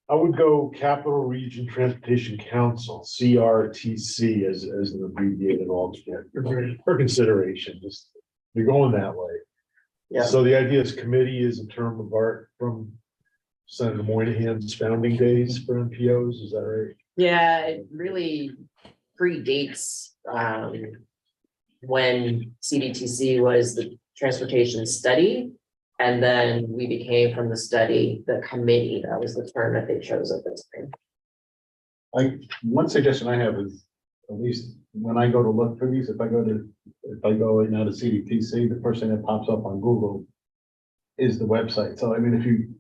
H: I would go Capital Region Transportation Council, CRTC, as an abbreviated alternate for consideration. Just you're going that way.
D: Yeah.
H: So the idea is committee is a term of art from Senator Moynihan's founding days for MPOs. Is that right?
D: Yeah, it really predates, when CDTC was the transportation study. And then we became from the study, the committee. That was the term that they chose at the time.
C: One suggestion I have is, at least when I go to look for these, if I go right now to CDTC, the first thing that pops up on Google is the website. So I mean, if you,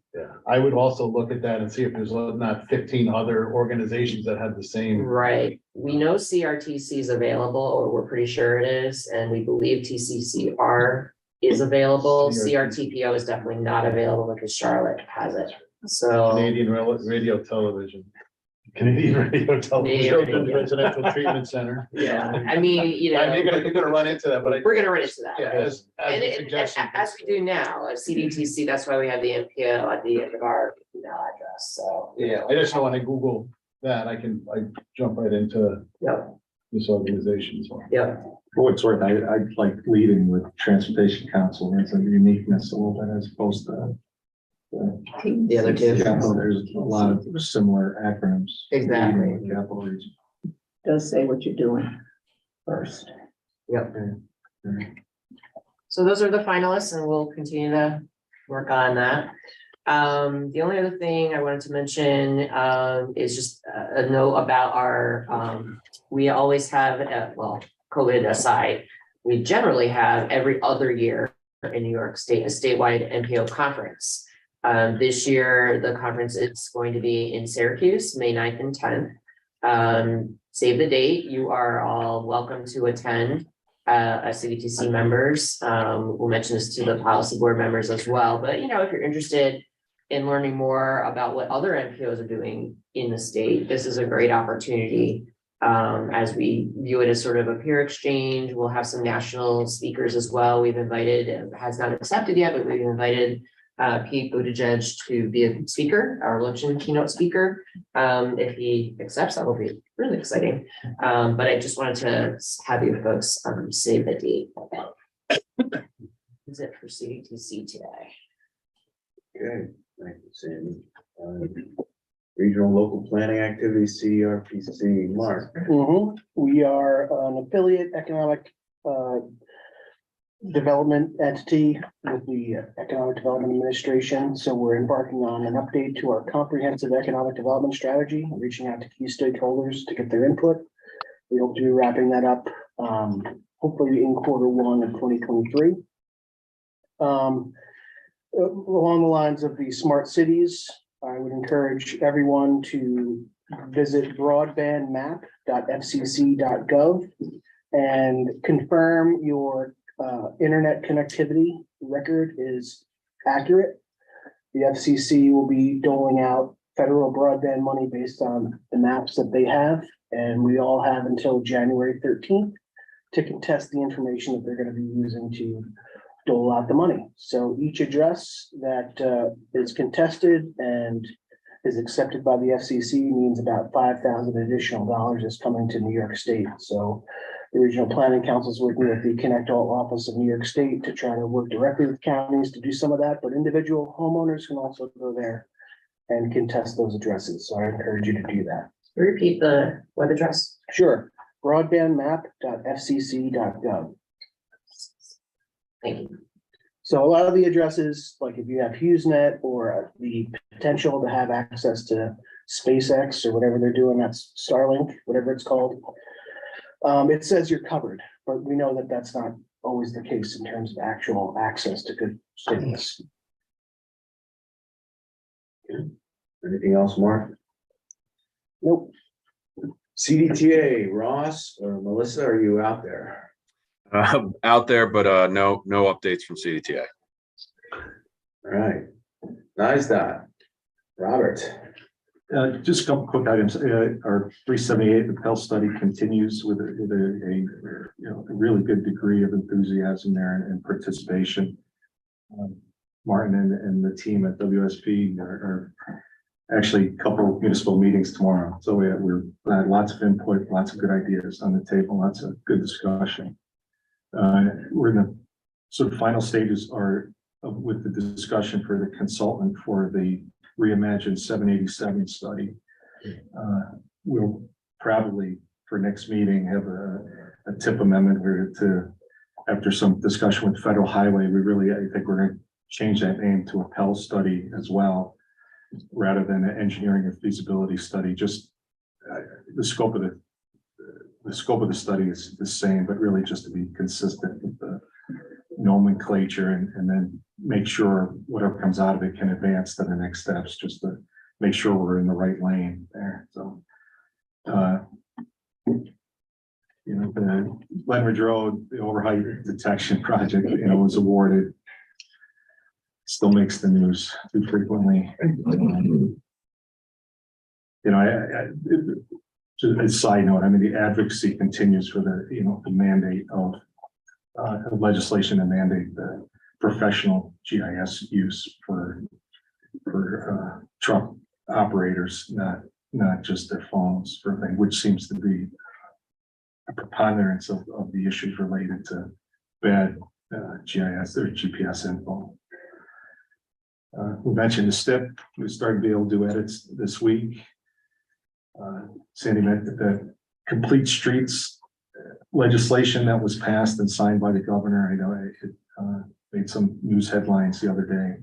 C: I would also look at that and see if there's not 15 other organizations that have the same.
D: Right. We know CRTC is available, or we're pretty sure it is, and we believe TCCR is available. CRTPO is definitely not available because Charlotte has it. So
C: Canadian Radio Television. Canadian Radio Television, Residential Treatment Center.
D: yeah, I mean, you know,
C: You're gonna run into that, but
D: we're gonna run into that.
C: Yeah, as
D: And
C: a
D: it-
C: suggestion.
D: as we do now, at CDTC, that's why we have the MPO at the end of our email address, so.
C: Yeah, I just know when I Google that, I jump right into
D: Yep,
C: this organization. So.
D: yep.
C: For what it's worth, I like leading with Transportation Council. There's a uniqueness a little bit as opposed to
D: The other two.
C: There's a lot of similar acronyms.
D: Exactly.
C: Leading with Capital Region.
N: Does say what you're doing first.
D: Yep. So those are the finalists, and we'll continue to work on that. The only other thing I wanted to mention, is just a note about our, we always have, well, COVID aside, we generally have every other year in New York State, a statewide MPO conference. This year, the conference is going to be in Syracuse, May 9th and 10th. Save the date. You are all welcome to attend, as CDTC members. We'll mention this to the policy board members as well, but you know, if you're interested in learning more about what other MPOs are doing in the state, this is a great opportunity. As we view it as sort of a peer exchange, we'll have some national speakers as well. We've invited, has not accepted yet, but we've invited Pete Buttigieg to be a speaker, our luncheon keynote speaker. If he accepts, that will be really exciting. But I just wanted to have you folks save the date. Is it for CDTC today?
A: Okay, thank you, Sandy. Regional local planning activities, CRPC, Mark.
B: We are an affiliate economic development entity with the Economic Development Administration. So we're embarking on an update to our comprehensive economic development strategy, reaching out to key stakeholders to get their input. We hope to be wrapping that up, hopefully in Q1 of 2023. Along the lines of the smart cities, I would encourage everyone to visit broadbandmap.fcc.gov and confirm your internet connectivity record is accurate. The FCC will be doling out federal broadband money based on the maps that they have, and we all have until January 13th to contest the information that they're going to be using to dole out the money. So each address that is contested and is accepted by the FCC means about $5,000 additional dollars is coming to New York State. So the Regional Planning Council is working with the Connect All Office of New York State to try to work directly with counties to do some of that, but individual homeowners can also go there and contest those addresses. So I encourage you to do that.
D: Repeat the web address.
B: Sure. Broadbandmap.fcc.gov.
D: Thank you.
B: So a lot of the addresses, like if you have HughesNet or the potential to have access to SpaceX or whatever they're doing, that's Starlink, whatever it's called. It says you're covered, but we know that that's not always the case in terms of actual access to good signals.
A: Anything else, Mark?
B: Nope.
A: CDTA, Ross or Melissa, are you out there?
T: Out there, but no updates from CDTA.
A: All right, nice that. Robert.
C: Just a couple quick items. Our 378, the Pell study continues with a really good degree of enthusiasm there and participation. Martin and the team at WSP are actually a couple of municipal meetings tomorrow. So we're had lots of input, lots of good ideas on the table, lots of good discussion. We're in the sort of final stages with the discussion for the consultant for the Reimagine 787 study. We'll probably for next meeting, have a tip amendment where to, after some discussion with Federal Highway, I think we're gonna change that name to a Pell study as well, rather than an engineering and feasibility study. Just the scope of the study is the same, but really just to be consistent with the nomenclature and then make sure whatever comes out of it can advance to the next steps, just to make sure we're in the right lane there. So, the Glenridge Road, the overheight detection project, was awarded. Still makes the news too frequently. Just a side note, the advocacy continues for the mandate of legislation and mandate the professional GIS use for truck operators, not just their phones for things, which seems to be a preponderance of the issues related to bad GIS or GPS info. We mentioned the STIP. We started to be able to do edits this week. Sandy meant the complete streets legislation that was passed and signed by the governor. I know it made some news headlines the other day.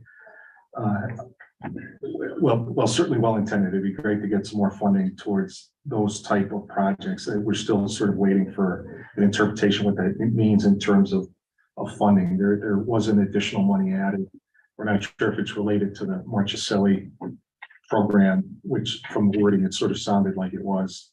C: Well, certainly well intended. It'd be great to get some more funding towards those type of projects. We're still sort of waiting for an interpretation what that means in terms of funding. There was an additional money added. We're not sure if it's related to the Marchicelli program, which from the wording, it sort of sounded like it was.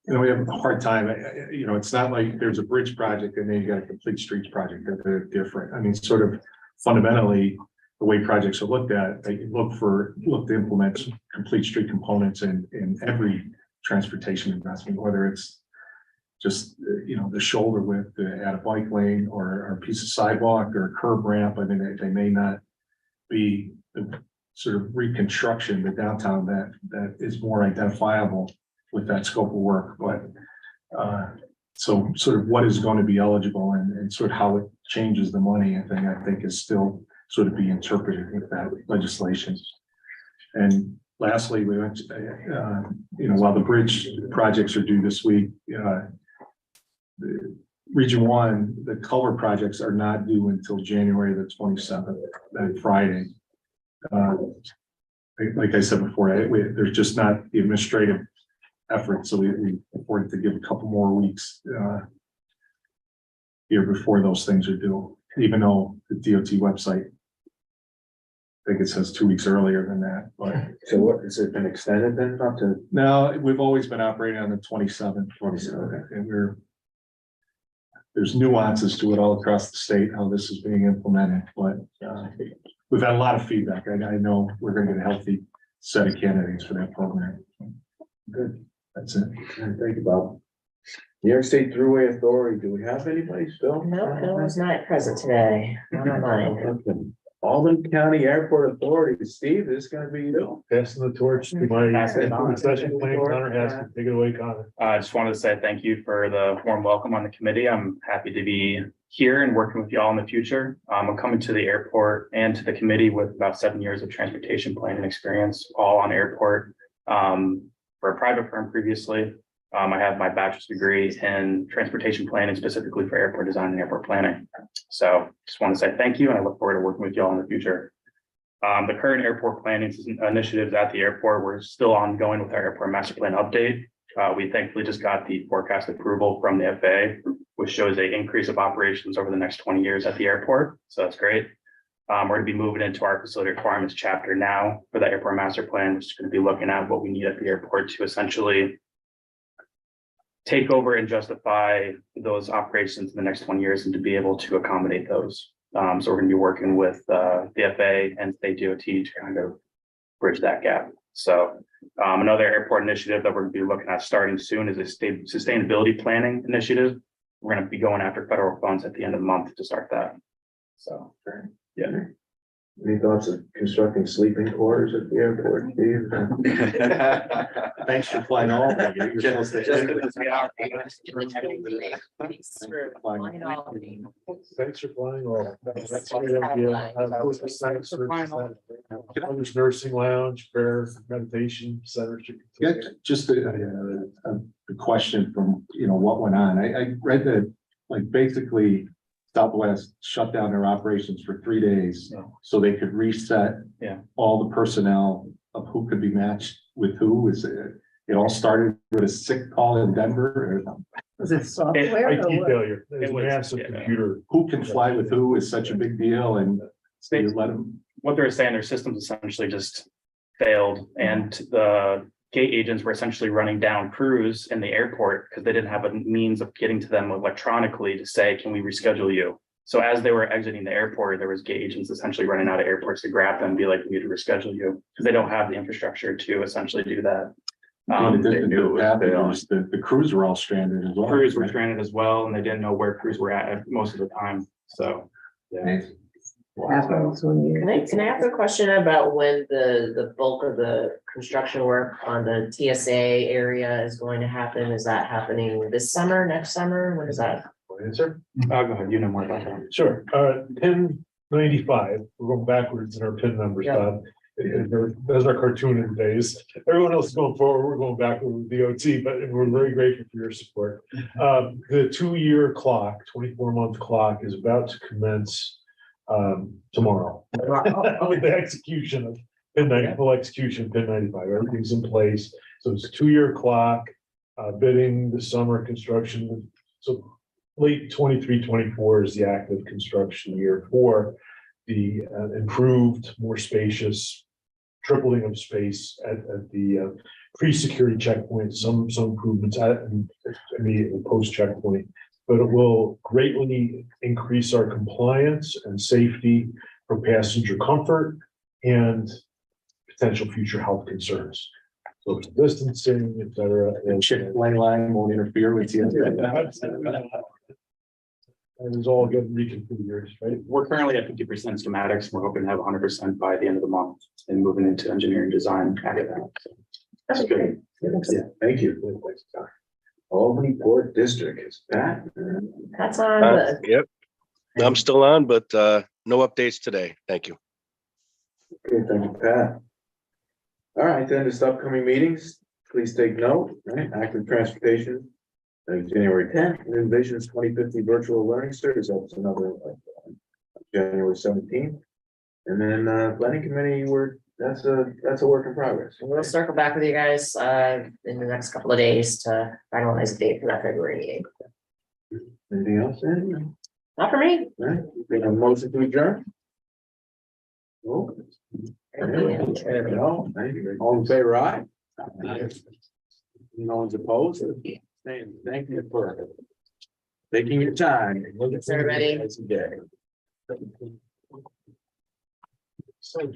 C: We have a hard time, it's not like there's a bridge project and then you got a complete streets project. They're different. Sort of fundamentally, the way projects are looked at, they look to implement complete street components in every transportation investment, whether it's just, the shoulder width to add a bike lane or a piece of sidewalk or a curb ramp. They may not be the sort of reconstruction, the downtown that is more identifiable with that scope of work, but so sort of what is going to be eligible and sort of how it changes the money, I think is still sort of be interpreted with that legislation. And lastly, we went, while the bridge projects are due this week, Region 1, the color projects are not due until January the 27th, that Friday. Like I said before, there's just not the administrative effort, so we afforded to give a couple more weeks here before those things are due, even though the DOT website, I think it says 2 weeks earlier than that. But
A: so what has it been extended then up to?
C: No, we've always been operating on the 27th, and there's nuances to it all across the state, how this is being implemented, but we've had a lot of feedback. I know we're going to get a healthy set of candidates for that program.
A: Good.
C: That's it.
A: Thank you, Bob. New York State Thruway Authority, do we have anybody still?
D: No, Bill was not present today. Not on mine.
A: Albany County Airport Authority, Steve, this is gonna be you.
H: Passing the torch to my session plan, Connor has to take it away, Connor.
U: I just wanted to say thank you for the warm welcome on the committee. I'm happy to be here and working with you all in the future. I'm coming to the airport and to the committee with about 7 years of transportation planning experience, all on airport. For a private firm previously, I have my bachelor's degree in transportation planning, specifically for airport design and airport planning. So just want to say thank you, and I look forward to working with you all in the future. The current airport planning initiatives at the airport, we're still ongoing with our airport master plan update. We thankfully just got the forecast approval from the FAA, which shows an increase of operations over the next 20 years at the airport. So that's great. We're going to be moving into our facility requirements chapter now for the airport master plan, which is going to be looking at what we need at the airport to essentially take over and justify those operations in the next 20 years and to be able to accommodate those. So we're going to be working with the FAA and state DOT to kind of bridge that gap. So another airport initiative that we're going to be looking at starting soon is a state sustainability planning initiative. We're going to be going after federal funds at the end of the month to start that. So, yeah.
A: Any thoughts of constructing sleeping quarters at the airport, Steve?
C: Thanks for flying all.
H: Thanks for flying all. That's a great idea. There's nursing lounge, prayer, meditation center.
C: Yeah, just a question from, what went on. I read that, like, basically Southwest shut down their operations for 3 days so they could reset all the personnel of who could be matched with who. It all started with a sick call in Denver.
N: Was it software?
H: IT
N: or what?
H: failure. There's
C: It was,
H: massive computer.
C: Who can fly with who is such a big deal, and so you let them.
U: What they were saying, their systems essentially just failed, and the gate agents were essentially running down crews in the airport because they didn't have a means of getting to them electronically to say, can we reschedule you? So as they were exiting the airport, there was gate agents essentially running out of airports to grab them and be like, we need to reschedule you, because they don't have the infrastructure to essentially do that.
C: The crews were all stranded as well.
U: Crews were stranded as well, and they didn't know where crews were at most of the time, so. Yeah.
N: Happens when you.
D: Can I ask a question about when the bulk of the construction work on the TSA area is going to happen? Is that happening this summer, next summer? When is that?
H: Answer?
U: Go ahead, you know more about that.
H: Sure. PIN 95, we're going backwards in our PIN numbers, Bob. Those are cartooning days. Everyone else is going forward, we're going backward with DOT, but we're very grateful for your support. The 2-year clock, 24-month clock is about to commence tomorrow. With the execution of PIN 90, full execution of PIN 95, everything's in place. So it's a 2-year clock, bidding the summer construction. So late 23, 24 is the active construction year for the improved, more spacious, tripling of space at the pre-security checkpoint, some improvements at immediately post-checkpoint. But it will greatly increase our compliance and safety for passenger comfort and potential future health concerns. So distancing, et cetera.
C: And Chick-fil-A line won't interfere with you.
H: And it's all getting reconfigured, right?
U: We're currently at 50% schematics. We're hoping to have 100% by the end of the month and moving into engineering design after that. So
D: That's great.
A: Yeah, thank you. Albany Port District is Pat.
D: That's on
E: Yep, I'm still on, but no updates today. Thank you.
A: Okay, thank you, Pat. All right, then, just upcoming meetings, please take note, right? Active Transportation, January 10th, and Envision's 2050 Virtual Learning Series, that's another January 17th. And then Planning Committee, that's a work in progress.
D: We'll circle back with you guys in the next couple of days to finalize the date for that February 8th.
A: Anything else? Then?
D: Not for me.
A: All right, we have a motion to adjourn. Oh. No, thank you. All in favor, aye? No one's opposed? Thank you for taking your time.
D: Thanks, everybody.
A: So